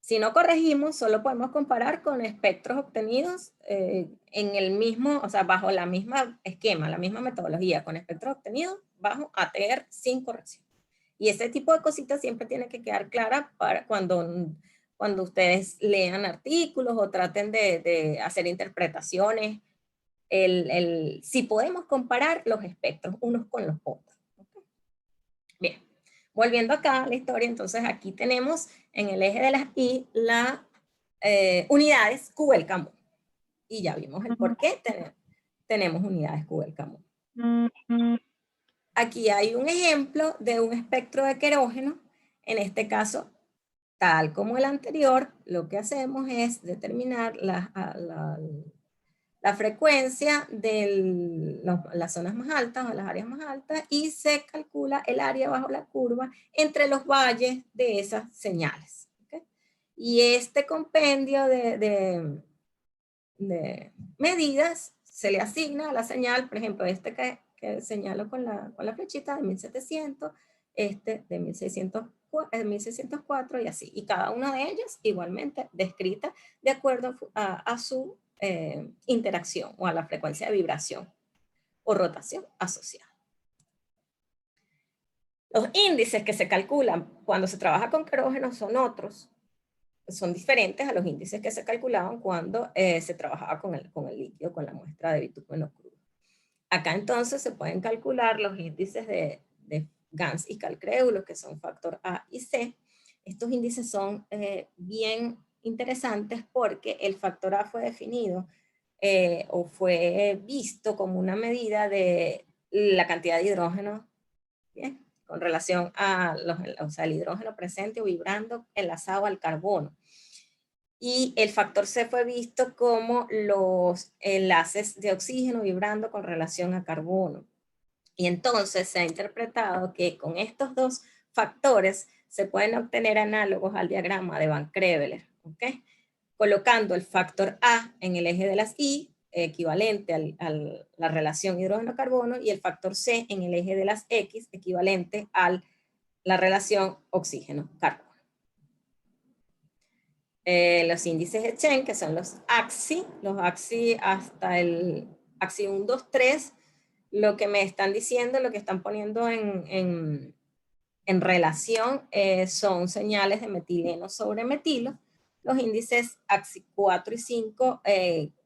Si no corregimos, solo podemos comparar con espectros obtenidos en el mismo, o sea, bajo la misma esquema, la misma metodología, con espectros obtenidos bajo ATR sin corrección. Y ese tipo de cositas siempre tiene que quedar clara para cuando ustedes lean artículos o traten de hacer interpretaciones, si podemos comparar los espectros unos con los otros. ¿Okay? Bien. Volviendo acá a la historia, entonces aquí tenemos en el eje de las I las unidades Kugelka-Moon. Y ya vimos el por qué tenemos unidades Kugelka-Moon. Aquí hay un ejemplo de un espectro de querógeno. En este caso, tal como el anterior, lo que hacemos es determinar la frecuencia de las zonas más altas o las áreas más altas, y se calcula el área bajo la curva entre los valles de esas señales. ¿Okay? Y este compendio de medidas se le asigna a la señal, por ejemplo, este que señalo con la flechita de 1700, este de 1604 y así. Y cada una de ellas igualmente descrita de acuerdo a su interacción o a la frecuencia de vibración o rotación asociada. Los índices que se calculan cuando se trabaja con querógeno son otros, son diferentes a los índices que se calculaban cuando se trabajaba con el líquido, con la muestra de bitúmeno crudo. Acá entonces se pueden calcular los índices de Gans y Calcréulo, que son factor A y C. Estos índices son bien interesantes porque el factor A fue definido o fue visto como una medida de la cantidad de hidrógeno, ¿bien? Con relación a el hidrógeno presente o vibrando enlazado al carbono. Y el factor C fue visto como los enlaces de oxígeno vibrando con relación a carbono. Y entonces se ha interpretado que con estos dos factores se pueden obtener análogos al diagrama de Van Creveler, ¿ok? Colocando el factor A en el eje de las Y, equivalente a la relación hidrógeno-carbono, y el factor C en el eje de las X, equivalente a la relación oxígeno-carbono. Los índices de Chen, que son los AXI hasta el AXI 1, 2, 3, lo que me están diciendo, lo que están poniendo en relación son señales de metileno sobre metilo. Los índices AXI 4 y 5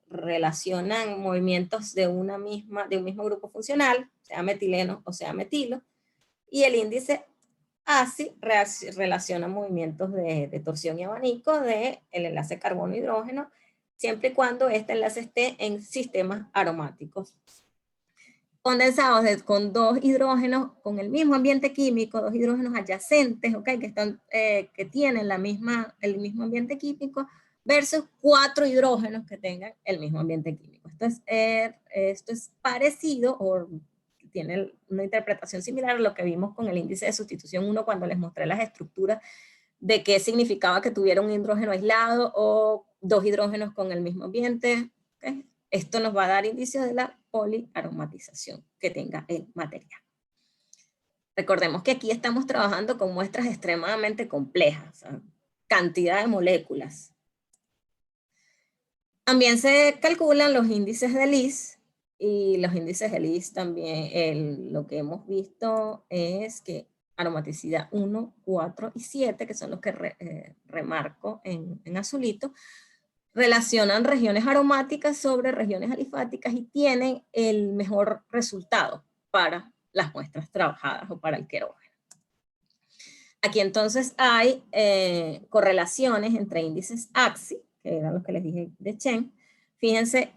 relacionan movimientos de un mismo grupo funcional, sea metileno o sea metilo, y el índice ASI relaciona movimientos de torsión y abanico del enlace carbono-hidrógeno, siempre y cuando este enlace esté en sistemas aromáticos condensados con dos hidrógenos con el mismo ambiente químico, dos hidrógenos adyacentes, ¿okay? Que tienen el mismo ambiente químico, versus 4 hidrógenos que tengan el mismo ambiente químico. Esto es parecido o tiene una interpretación similar a lo que vimos con el índice de sustitución 1 cuando les mostré las estructuras de qué significaba que tuviera un hidrógeno aislado o dos hidrógenos con el mismo ambiente. ¿Okay? Esto nos va a dar indicios de la poliaromatización que tenga el material. Recordemos que aquí estamos trabajando con muestras extremadamente complejas, o sea, cantidad de moléculas. También se calculan los índices de Lise, y los índices de Lise también, lo que hemos visto es que aromaticidad 1, 4 y 7, que son los que remarco en azulito, relacionan regiones aromáticas sobre regiones alifáticas y tienen el mejor resultado para las muestras trabajadas o para el querógeno. Aquí entonces hay correlaciones entre índices AXI, que eran los que les dije de Chen. Fíjense,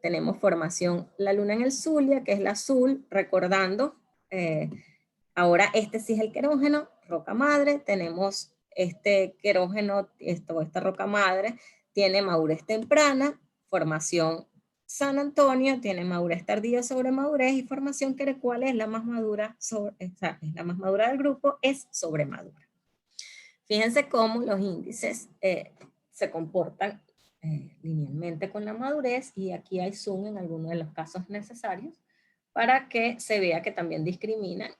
tenemos formación la luna en el Zulia, que es la azul, recordando, ahora este sí es el querógeno, roca madre, tenemos este querógeno, esta roca madre, tiene madurez temprana, formación San Antonio, tiene madurez tardía sobre madurez, y formación Querecual es la más madura, es la más madura del grupo, es sobremadura. Fíjense cómo los índices se comportan linealmente con la madurez, y aquí hay zoom en algunos de los casos necesarios para que se vea que también discriminan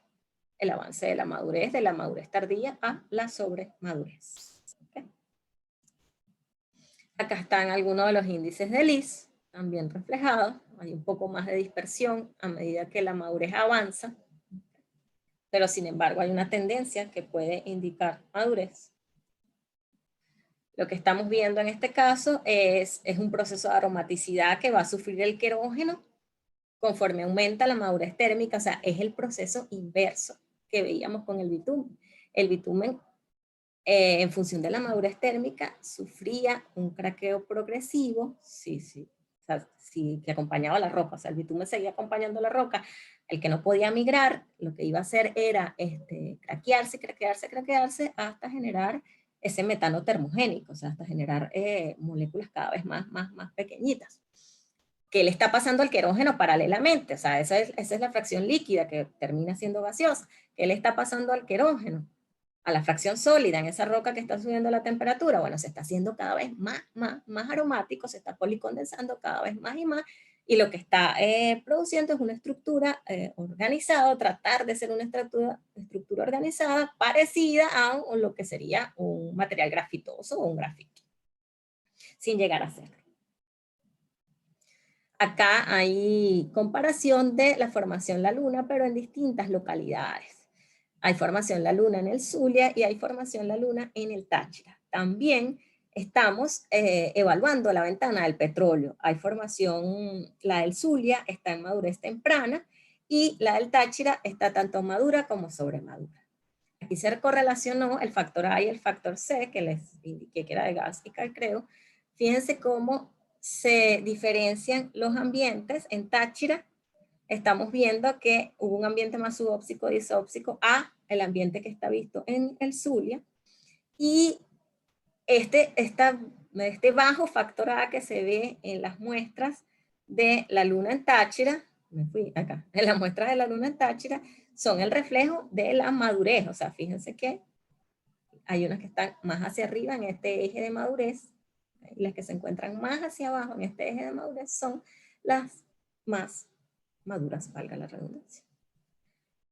el avance de la madurez tardía a la sobremadurez. ¿Okay? Acá están algunos de los índices de Lise, también reflejados. Hay un poco más de dispersión a medida que la madurez avanza, pero sin embargo hay una tendencia que puede indicar madurez. Lo que estamos viendo en este caso es un proceso de aromaticidad que va a sufrir el querógeno conforme aumenta la madurez térmica, o sea, es el proceso inverso que veíamos con el bitumen. El bitumen, en función de la madurez térmica, sufría un craqueo progresivo, que acompañaba a la roca, o sea, el bitumen seguía acompañando a la roca. El que no podía migrar, lo que iba a hacer era craquearse hasta generar ese metano termogénico, o sea, hasta generar moléculas cada vez más pequeñitas. ¿Qué le está pasando al querógeno paralelamente? O sea, esa es la fracción líquida que termina siendo gaseosa. ¿Qué le está pasando al querógeno? A la fracción sólida en esa roca que está subiendo la temperatura. Bueno, se está haciendo cada vez más aromático, se está policondensando cada vez más y más, y lo que está produciendo es una estructura organizada, tratar de ser una estructura organizada parecida a lo que sería un material grafitoso o un grafito, sin llegar a serlo. Acá hay comparación de la formación La Luna, pero en distintas localidades. Hay formación La Luna en el Zulia y hay formación La Luna en el Táchira. También estamos evaluando la ventana del petróleo. Hay formación, la del Zulia está en madurez temprana y la del Táchira está tanto madura como sobremadura. Aquí se correlacionó el factor A y el factor C, que les indiqué que era de gas y calcreo. Fíjense cómo se diferencian los ambientes. En Táchira estamos viendo que hubo un ambiente más subóxico y disóxico a el ambiente que está visto en el Zulia, y este bajo factor A que se ve en las muestras de La Luna en Táchira, me fui acá, las muestras de la luna en Táchira son el reflejo de la madurez. O sea, fíjense que hay unas que están más hacia arriba en este eje de madurez, y las que se encuentran más hacia abajo en este eje de madurez son las más maduras, valga la redundancia.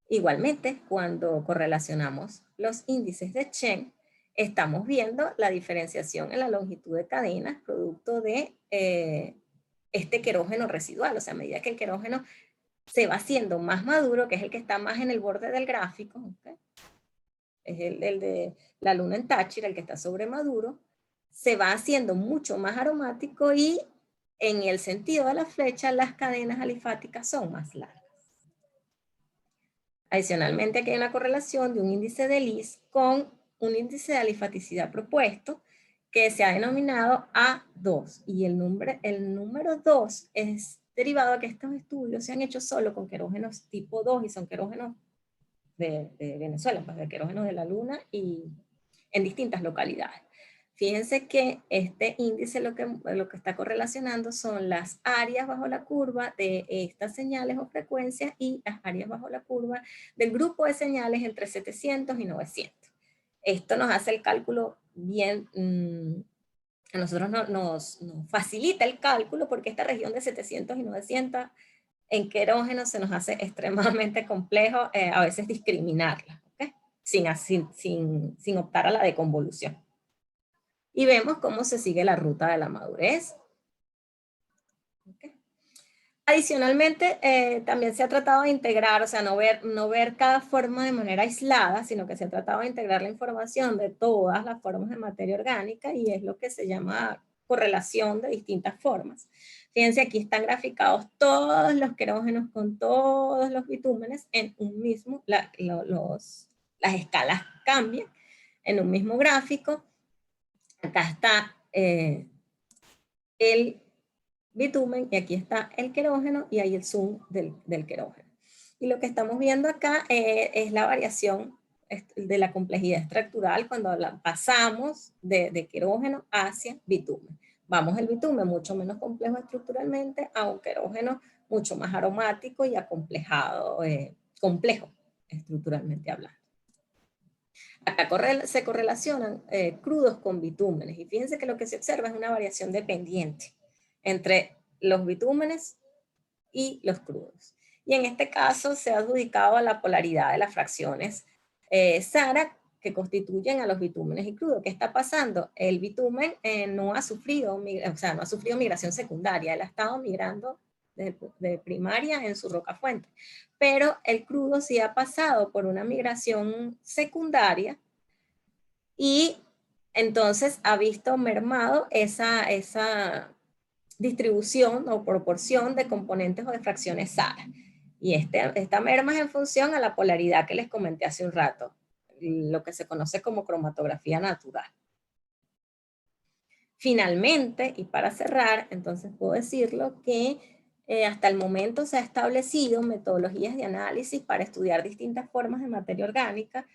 Igualmente, cuando correlacionamos los índices de Chen, estamos viendo la diferenciación en la longitud de cadenas producto de este querógeno residual. O sea, a medida que el querógeno se va haciendo más maduro, que es el que está más en el borde del gráfico, ¿okay? Es el de la luna en Táchira, el que está sobre maduro, se va haciendo mucho más aromático y en el sentido de la flecha las cadenas alifáticas son más largas. Adicionalmente, aquí hay una correlación de un índice de Lis con un índice de alifaticidad propuesto que se ha denominado A2. Y el número 2 es derivado de que estos estudios se han hecho solo con querógenos tipo 2 y son querógenos de Venezuela, pues de querógenos de la luna y en distintas localidades. Fíjense que este índice lo que está correlacionando son las áreas bajo la curva de estas señales o frecuencias y las áreas bajo la curva del grupo de señales entre 700 y 900. Esto nos hace el cálculo bien, a nosotros nos facilita el cálculo porque esta región de 700 y 900 en querógenos se nos hace extremadamente complejo a veces discriminarla, ¿okay? sin optar a la deconvolución. Y vemos cómo se sigue la ruta de la madurez. Okay. Adicionalmente, también se ha tratado de integrar, o sea, no ver cada forma de manera aislada, sino que se ha tratado de integrar la información de todas las formas de materia orgánica y es lo que se llama correlación de distintas formas. Fíjense, aquí están graficados todos los querógenos con todos los bitúmenes en un mismo, las escalas cambian en un mismo gráfico. Acá está el bitumen y aquí está el querógeno y ahí el zoom del querógeno. Y lo que estamos viendo acá es la variación de la complejidad estructural cuando pasamos de querógeno hacia bitumen. Vamos el bitumen mucho menos complejo estructuralmente a un querógeno mucho más aromático y acomplejado, complejo estructuralmente hablando. Acá se correlacionan crudos con bitúmenes y fíjense que lo que se observa es una variación dependiente entre los bitúmenes y los crudos. Y en este caso se ha adjudicado a la polaridad de las fracciones Sara que constituyen a los bitúmenes y crudos. ¿Qué está pasando? El bitumen no ha sufrido migración secundaria, él ha estado migrando de primaria en su roca fuente, pero el crudo sí ha pasado por una migración secundaria y entonces ha visto mermado esa distribución o proporción de componentes o de fracciones Sara. Y esta merma es en función a la polaridad que les comenté hace un rato, lo que se conoce como cromatografía natural. Finalmente, y para cerrar, entonces puedo decirlo que hasta el momento se ha establecido metodologías de análisis para estudiar distintas formas de materia orgánica,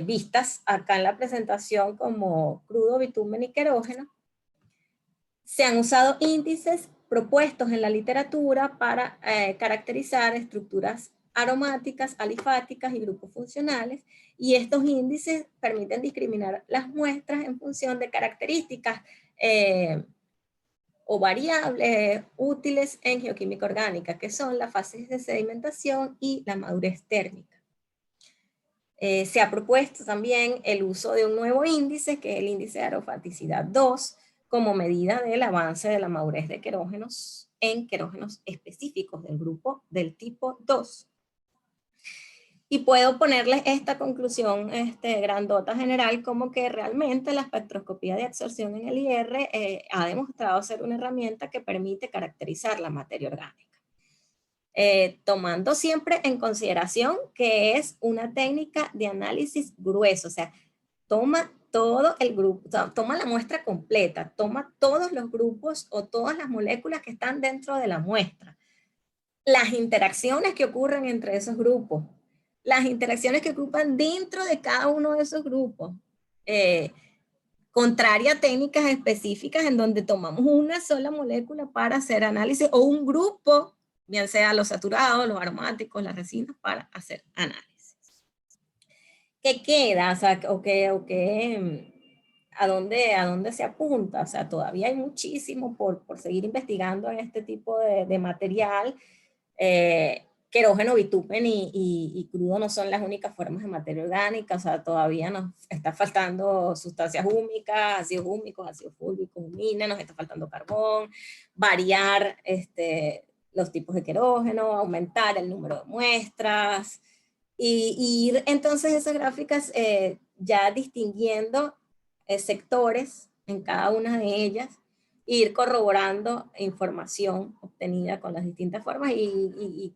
vistas acá en la presentación como crudo, bitumen y querógeno. Se han usado índices propuestos en la literatura para caracterizar estructuras aromáticas, alifáticas y grupos funcionales, y estos índices permiten discriminar las muestras en función de características o variables útiles en geoquímica orgánica, que son las fases de sedimentación y la madurez térmica. Se ha propuesto también el uso de un nuevo índice, que es el índice de aromaticidad 2, como medida del avance de la madurez de querógenos en querógenos específicos del grupo del tipo 2. Y puedo ponerles esta conclusión grandota general como que realmente la espectroscopía de absorción en el IR ha demostrado ser una herramienta que permite caracterizar la materia orgánica. Tomando siempre en consideración que es una técnica de análisis grueso, o sea, toma todo el grupo, toma la muestra completa, toma todos los grupos o todas las moléculas que están dentro de la muestra, las interacciones que ocurren entre esos grupos, las interacciones que ocupan dentro de cada uno de esos grupos, contraria a técnicas específicas en donde tomamos una sola molécula para hacer análisis o un grupo bien sea los saturados, los aromáticos, las resinas, para hacer análisis. ¿Qué queda? O sea, ¿a dónde se apunta? O sea, todavía hay muchísimo por seguir investigando en este tipo de material. Querógeno, bitumen y crudo no son las únicas formas de materia orgánica, o sea, todavía nos está faltando sustancias húmicas, ácidos húmicos, ácidos fúlvicos, huminas, nos está faltando carbón, variar los tipos de querógeno, aumentar el número de muestras, y ir entonces esas gráficas ya distinguiendo sectores en cada una de ellas, e ir corroborando información obtenida con las distintas formas y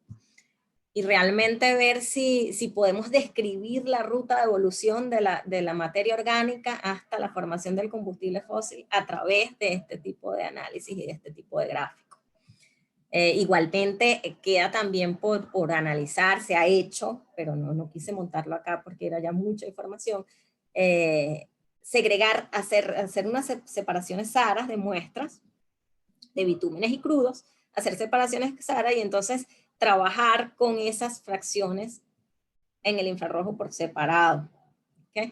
realmente ver si podemos describir la ruta de evolución de la materia orgánica hasta la formación del combustible fósil a través de este tipo de análisis y de este tipo de gráficos. Igualmente queda también por analizar, se ha hecho, pero no quise montarlo acá porque era ya mucha información, segregar, hacer unas separaciones SARAS de muestras de bitúmenes y crudos, hacer separaciones SARA y entonces trabajar con esas fracciones en el infrarrojo por separado. ¿Okay?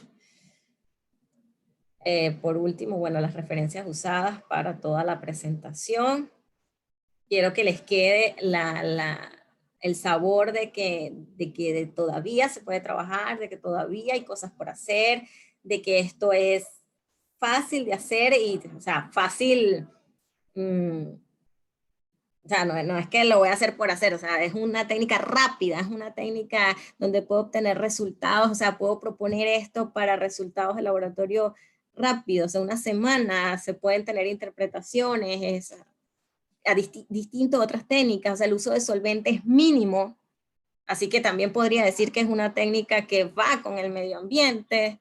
Por último, bueno, las referencias usadas para toda la presentación. Quiero que les quede el sabor de que todavía se puede trabajar, de que todavía hay cosas por hacer, de que esto es fácil de hacer y, o sea, fácil, o sea, no es que lo voy a hacer por hacer, o sea, es una técnica rápida, es una técnica donde puedo obtener resultados, o sea, puedo proponer esto para resultados de laboratorio rápidos, o sea, una semana se pueden tener interpretaciones, distinto a otras técnicas, o sea, el uso de solventes es mínimo, así que también podría decir que es una técnica que va con el medio ambiente.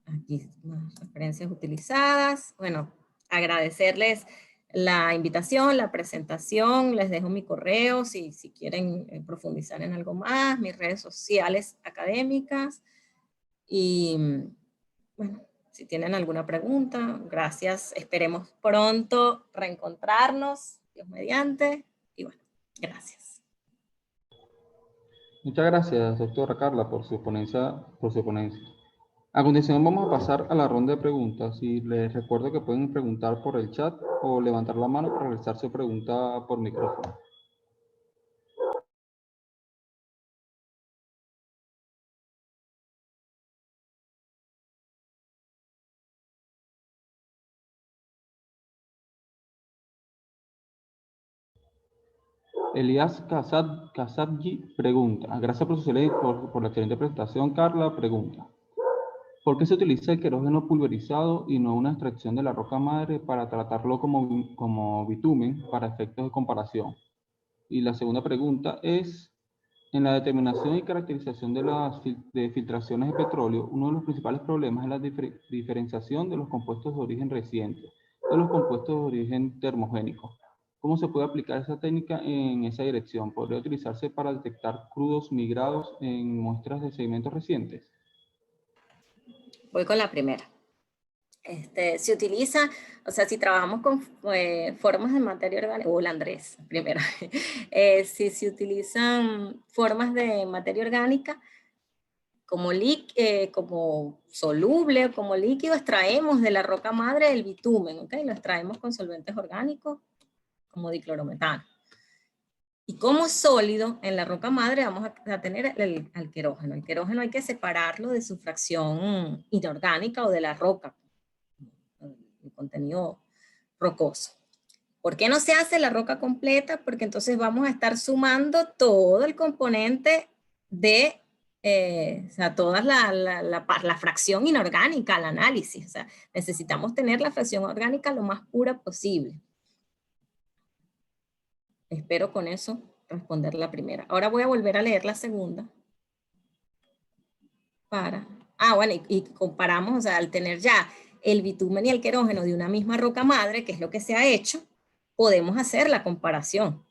Aquí más referencias utilizadas. Bueno, agradecerles la invitación, la presentación, les dejo mi correo si quieren profundizar en algo más, mis redes sociales académicas, y bueno, si tienen alguna pregunta, gracias, esperemos pronto reencontrarnos, Dios mediante, y bueno, gracias. Muchas gracias, doctora Carla, por su ponencia. A continuación vamos a pasar a la ronda de preguntas y les recuerdo que pueden preguntar por el chat o levantar la mano para realizar su pregunta por micrófono. Elías Kasadji pregunta, gracias por la excelente presentación, Carla, pregunta. ¿Por qué se utiliza el querógeno pulverizado y no una extracción de la roca madre para tratarlo como bitumen para efectos de comparación? Y la segunda pregunta es, en la determinación y caracterización de filtraciones de petróleo, uno de los principales problemas es la diferenciación de los compuestos de origen reciente de los compuestos de origen termogénico. ¿Cómo se puede aplicar esa técnica en esa dirección? ¿Podría utilizarse para detectar crudos migrados en muestras de sedimentos recientes? Voy con la primera. Se utiliza, o sea, si trabajamos con formas de materia orgánica, hola Andrés, primero, si se utilizan formas de materia orgánica como soluble o como líquido, extraemos de la roca madre el bitumen, ¿ok? Lo extraemos con solventes orgánicos como diclorometano. Y como sólido, en la roca madre vamos a tener el querógeno. El querógeno hay que separarlo de su fracción inorgánica o de la roca, el contenido rocoso. ¿Por qué no se hace la roca completa? Porque entonces vamos a estar sumando todo el componente de, o sea, toda la fracción inorgánica al análisis. O sea, necesitamos tener la fracción orgánica lo más pura posible. Espero con eso responder la primera. Ahora voy a volver a leer la segunda. Bueno, y comparamos, o sea, al tener ya el bitumen y el querógeno de una misma roca madre, que es lo que se ha hecho, podemos hacer la comparación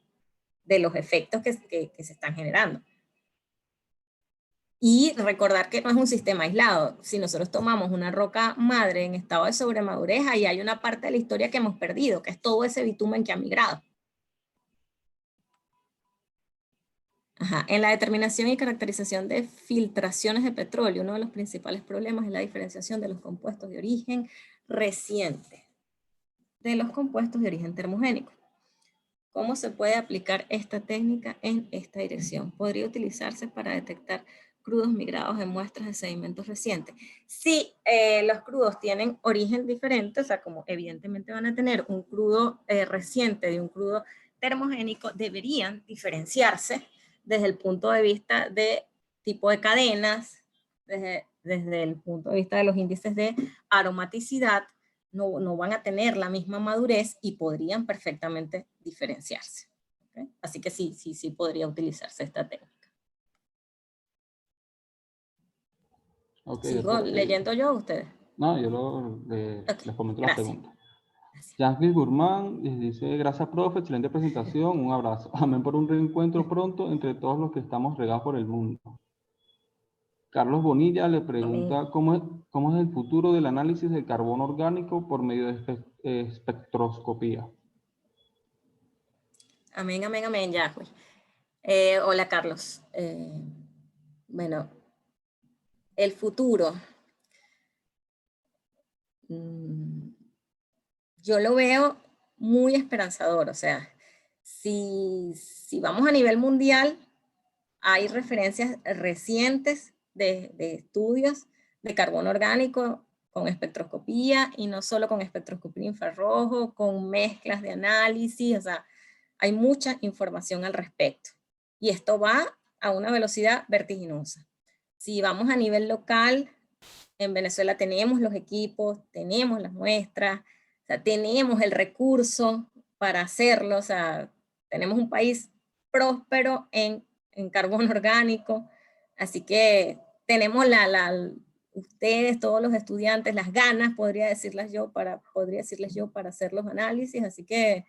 de los efectos que se están generando. Y recordar que no es un sistema aislado. Si nosotros tomamos una roca madre en estado de sobremadurez, ahí hay una parte de la historia que hemos perdido, que es todo ese bitumen que ha migrado. Ajá. En la determinación y caracterización de filtraciones de petróleo, uno de los principales problemas es la diferenciación de los compuestos de origen reciente de los compuestos de origen termogénico. ¿Cómo se puede aplicar esta técnica en esta dirección? Podría utilizarse para detectar crudos migrados en muestras de sedimentos recientes. Si los crudos tienen origen diferente, o sea, como evidentemente van a tener un crudo reciente de un crudo termogénico, deberían diferenciarse desde el punto de vista de tipo de cadenas, desde el punto de vista de los índices de aromaticidad. No van a tener la misma madurez y podrían perfectamente diferenciarse. ¿Okay? Así que sí podría utilizarse esta técnica. Okay, ¿Sigo leyendo yo a ustedes? No, yo les comento la pregunta. Gracias. Jasmine Guzmán les dice, gracias profe, excelente presentación, un abrazo. Amén por un reencuentro pronto entre todos los que estamos regados por el mundo. Carlos Bonilla le pregunta, ¿cómo es el futuro del análisis del carbono orgánico por medio de espectroscopía? Amén, amén, amén, Yahweh. Hola, Carlos. Bueno, el futuro. Yo lo veo muy esperanzador. O sea, si vamos a nivel mundial, hay referencias recientes de estudios de carbono orgánico con espectroscopía, y no solo con espectroscopía infrarrojo, con mezclas de análisis. O sea, hay mucha información al respecto. Y esto va a una velocidad vertiginosa. Si vamos a nivel local, en Venezuela tenemos los equipos, tenemos las muestras, o sea, tenemos el recurso para hacerlo. O sea, tenemos un país próspero en carbono orgánico, así que tenemos ustedes, todos los estudiantes, las ganas, podría decirles yo para hacer los análisis. Así que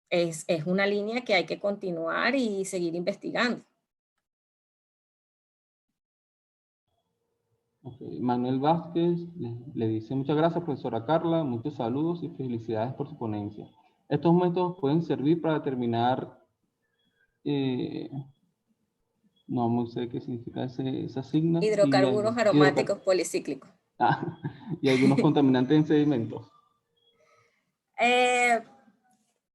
es una línea que hay que continuar y seguir investigando. Okay. Manuel Vázquez le dice, muchas gracias profesora Carla, muchos saludos y felicidades por su ponencia. Estos métodos pueden servir para determinar, no sé qué significa esa signa. Hidrocarburos aromáticos policíclicos. Y algunos contaminantes en sedimentos.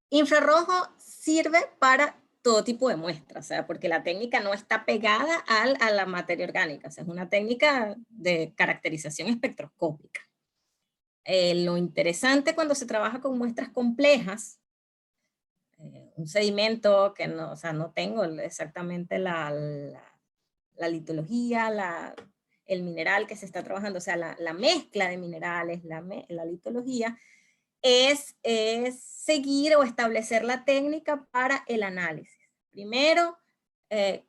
Infrarrojo sirve para todo tipo de muestras, o sea, porque la técnica no está pegada a la materia orgánica. O sea, es una técnica de caracterización espectroscópica. Lo interesante cuando se trabaja con muestras complejas, un sedimento que no, o sea, no tengo exactamente la litología, el mineral que se está trabajando, o sea, la mezcla de minerales, la litología, es seguir o establecer la técnica para el análisis. Primero,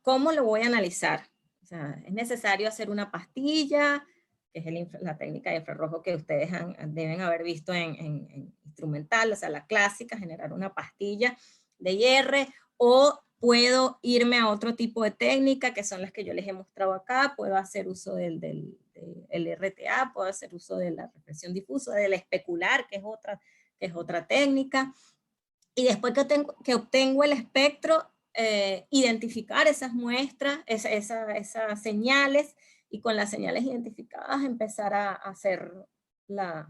¿cómo lo voy a analizar? O sea, es necesario hacer una pastilla, que es la técnica de infrarrojo que ustedes deben haber visto en instrumental, o sea, la clásica, generar una pastilla de IR, o puedo irme a otro tipo de técnica, que son las que yo les he mostrado acá. Puedo hacer uso del RTA, puedo hacer uso de la reflexión difusa, del especular, que es otra técnica. Y después que obtengo el espectro, identificar esas muestras, esas señales, y con las señales identificadas empezar a hacer la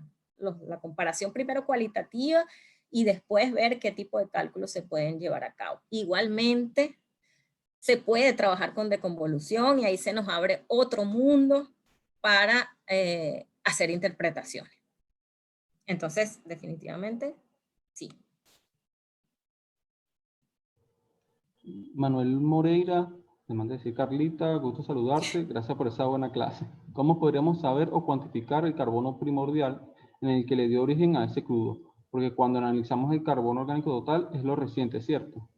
comparación primero cualitativa y después ver qué tipo de cálculos se pueden llevar a cabo. Igualmente, se puede trabajar con deconvolución, y ahí se nos abre otro mundo para hacer interpretaciones. Entonces, definitivamente, sí. Manuel Moreira le manda a decir, Carlita, gusto saludarte, gracias por esa buena clase. ¿Cómo podríamos saber o cuantificar el carbono primordial en el que le dio origen a ese crudo? Porque cuando analizamos el carbono orgánico total es lo reciente, ¿cierto?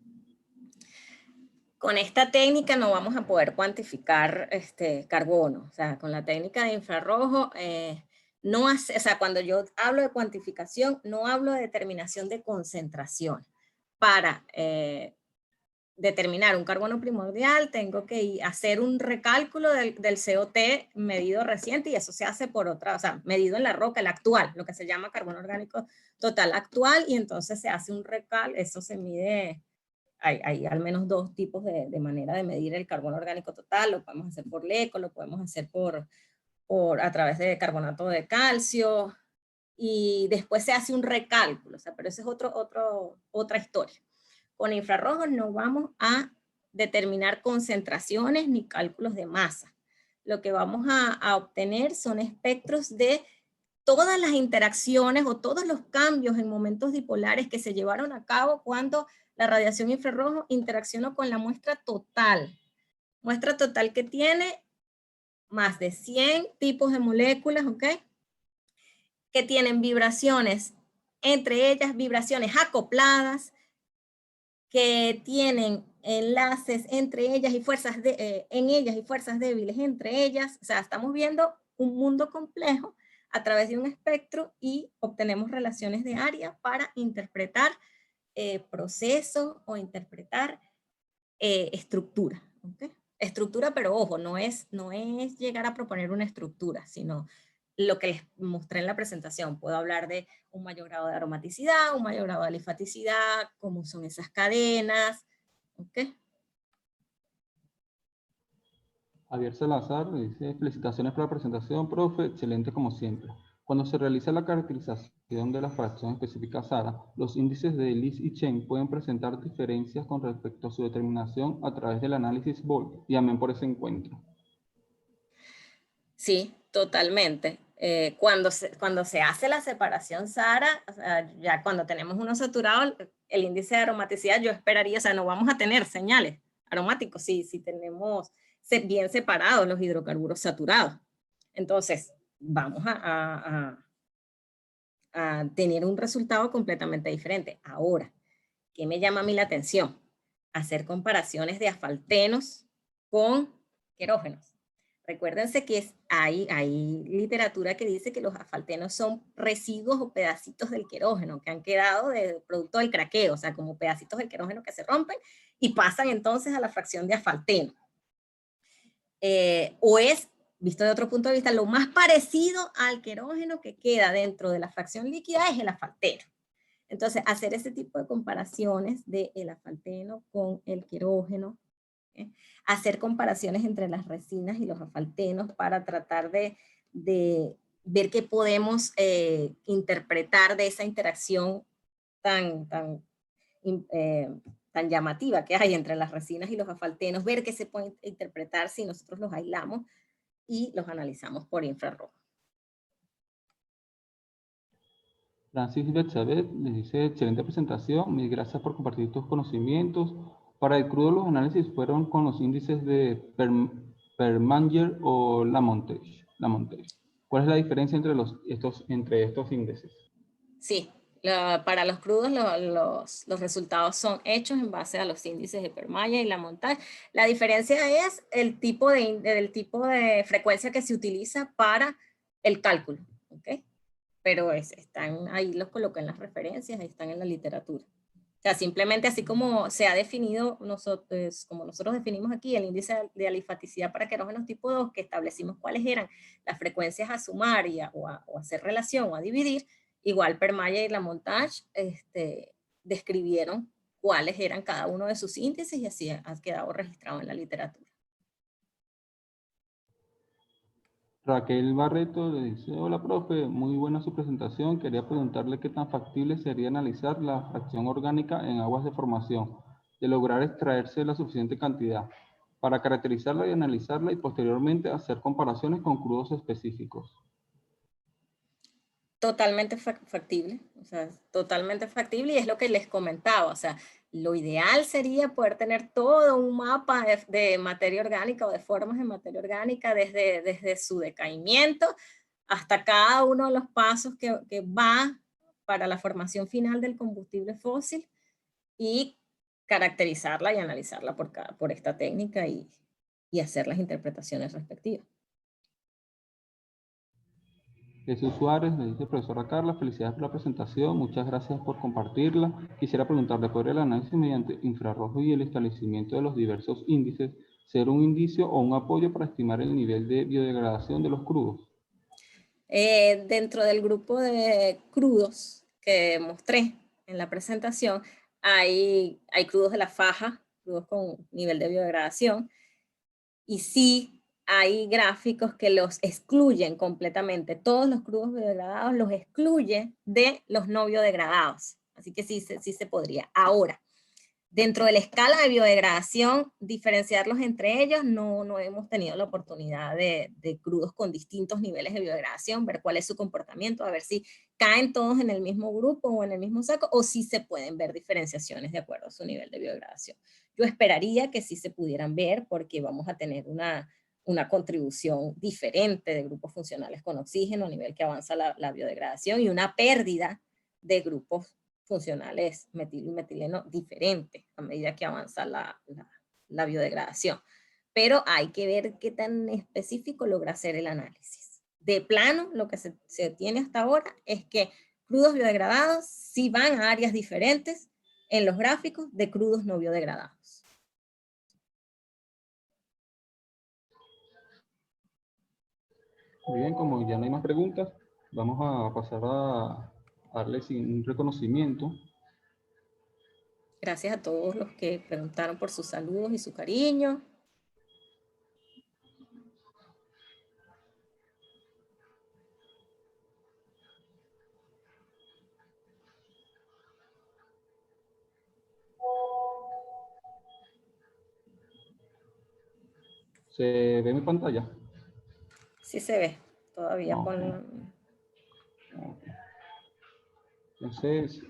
Con esta técnica no vamos a poder cuantificar carbono. O sea, con la técnica de infrarrojo, o sea, cuando yo hablo de cuantificación, no hablo de determinación de concentración. Para determinar un carbono primordial, tengo que hacer un recálculo del COT medido reciente, y eso se hace por otra, o sea, medido en la roca, el actual, lo que se llama carbono orgánico total actual, y entonces se hace un recálculo, eso se mide hay al menos dos tipos de manera de medir el carbono orgánico total. Lo podemos hacer por LECO, lo podemos hacer a través de carbonato de calcio, y después se hace un recálculo, o sea, pero eso es otra historia. Con infrarrojos no vamos a determinar concentraciones ni cálculos de masa. Lo que vamos a obtener son espectros de todas las interacciones o todos los cambios en momentos dipolares que se llevaron a cabo cuando la radiación infrarrojo interaccionó con la muestra total. Muestra total que tiene más de 100 tipos de moléculas, ¿ok? Que tienen vibraciones, entre ellas vibraciones acopladas, que tienen enlaces entre ellas y fuerzas en ellas y fuerzas débiles entre ellas. O sea, estamos viendo un mundo complejo a través de un espectro y obtenemos relaciones de área para interpretar procesos o interpretar estructura. ¿Okay? Estructura, pero ojo, no es llegar a proponer una estructura, sino lo que les mostré en la presentación. Puedo hablar de un mayor grado de aromaticidad, un mayor grado de alifaticidad, cómo son esas cadenas. ¿Okay? Javier Salazar dice, felicitaciones por la presentación, profe, excelente como siempre. Cuando se realiza la caracterización de la fracción específica SARA, los índices de Lis y Chen pueden presentar diferencias con respecto a su determinación a través del análisis BOLT, y amén por ese encuentro. Sí, totalmente. Cuando se hace la separación SARA, o sea, ya cuando tenemos uno saturado, el índice de aromaticidad yo esperaría, o sea, no vamos a tener señales aromáticos si tenemos bien separados los hidrocarburos saturados. Entonces, vamos a tener un resultado completamente diferente. Ahora, ¿qué me llama a mí la atención? Hacer comparaciones de asfaltenos con querógenos. Recuérdense que hay literatura que dice que los asfaltenos son residuos o pedacitos del querógeno que han quedado de producto del craqueo, o sea, como pedacitos del querógeno que se rompen y pasan entonces a la fracción de asfalteno. O es, visto de otro punto de vista, lo más parecido al querógeno que queda dentro de la fracción líquida es el asfalteno. Entonces, hacer ese tipo de comparaciones del asfalteno con el querógeno, hacer comparaciones entre las resinas y los asfaltenos para tratar de ver qué podemos interpretar de esa interacción tan llamativa que hay entre las resinas y los asfaltenos, ver qué se puede interpretar si nosotros los aislamos y los analizamos por infrarrojo. Francis Betsavet les dice, excelente presentación, mil gracias por compartir tus conocimientos. Para el crudo los análisis fueron con los índices de Permanger o Lamontage. ¿Cuál es la diferencia entre estos índices? Sí, para los crudos los resultados son hechos en base a los índices de Permanger y Lamontage. La diferencia es el tipo de frecuencia que se utiliza para el cálculo. ¿Okay? Pero están ahí, los colocan en las referencias, ahí están en la literatura. O sea, simplemente así como se ha definido, como nosotros definimos aquí, el índice de alifaticidad para querógenos tipo 2, que establecimos cuáles eran las frecuencias a sumar o a hacer relación o a dividir, igual Permayer y Lamontage describieron cuáles eran cada uno de sus índices y así ha quedado registrado en la literatura. Raquel Barreto le dice, hola profe, muy buena su presentación, quería preguntarle qué tan factible sería analizar la fracción orgánica en aguas de formación, de lograr extraerse la suficiente cantidad, para caracterizarla y analizarla y posteriormente hacer comparaciones con crudos específicos. Totalmente factible, o sea, totalmente factible, y es lo que les comentaba, o sea, lo ideal sería poder tener todo un mapa de materia orgánica o de formas de materia orgánica desde su decaimiento hasta cada uno de los pasos que va para la formación final del combustible fósil y caracterizarla y analizarla por esta técnica y hacer las interpretaciones respectivas. Jesús Suárez le dice, profesora Carla, felicidades por la presentación, muchas gracias por compartirla. Quisiera preguntarle, ¿podría el análisis mediante infrarrojo y el establecimiento de los diversos índices ser un indicio o un apoyo para estimar el nivel de biodegradación de los crudos? Dentro del grupo de crudos que mostré en la presentación, hay crudos de la faja, crudos con nivel de biodegradación, y sí hay gráficos que los excluyen completamente. Todos los crudos biodegradados los excluye de los no biodegradados. Así que sí se podría. Ahora, dentro de la escala de biodegradación, diferenciarlos entre ellos, no hemos tenido la oportunidad de crudos con distintos niveles de biodegradación, ver cuál es su comportamiento, a ver si caen todos en el mismo grupo o en el mismo saco, o si se pueden ver diferenciaciones de acuerdo a su nivel de biodegradación. Yo esperaría que sí se pudieran ver, porque vamos a tener una contribución diferente de grupos funcionales con oxígeno a nivel que avanza la biodegradación, y una pérdida de grupos funcionales metil y metileno diferente a medida que avanza la biodegradación. Pero hay que ver qué tan específico logra hacer el análisis. De plano, lo que se tiene hasta ahora es que crudos biodegradados sí van a áreas diferentes en los gráficos de crudos no biodegradados. Muy bien, como ya no hay más preguntas, vamos a pasar a darles un reconocimiento. Gracias a todos los que preguntaron por sus saludos y su cariño. ¿Se ve mi pantalla? Sí se ve, todavía Ok. con... Entonces,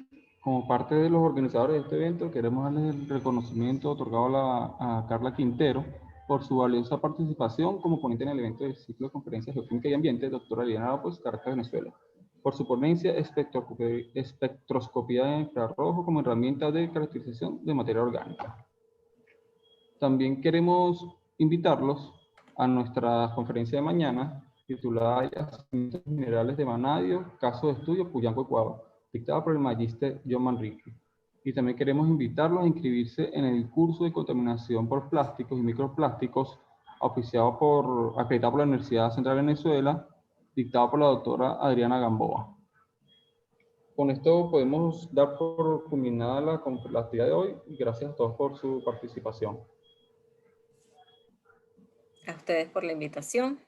como parte de los organizadores de este evento, queremos darles el reconocimiento otorgado a Carla Quintero por su valiosa participación como ponente en el evento del ciclo de conferencias Geoquímica y Ambiente, doctora Liliana López, Caracas, Venezuela, por su ponencia espectroscopía de infrarrojo como herramienta de caracterización de materia orgánica. También queremos invitarlos a nuestra conferencia de mañana, titulada Yacimientos Minerales de Vanadio, caso de estudio Puyanco, Ecuador, dictada por el magíster John Manrique. Y también queremos invitarlos a inscribirse en el curso de contaminación por plásticos y microplásticos, acreditado por la Universidad Central de Venezuela, dictado por la doctora Adriana Gamboa. Con esto podemos dar por culminada la actividad de hoy, y gracias a todos por su participación. A ustedes por la invitación.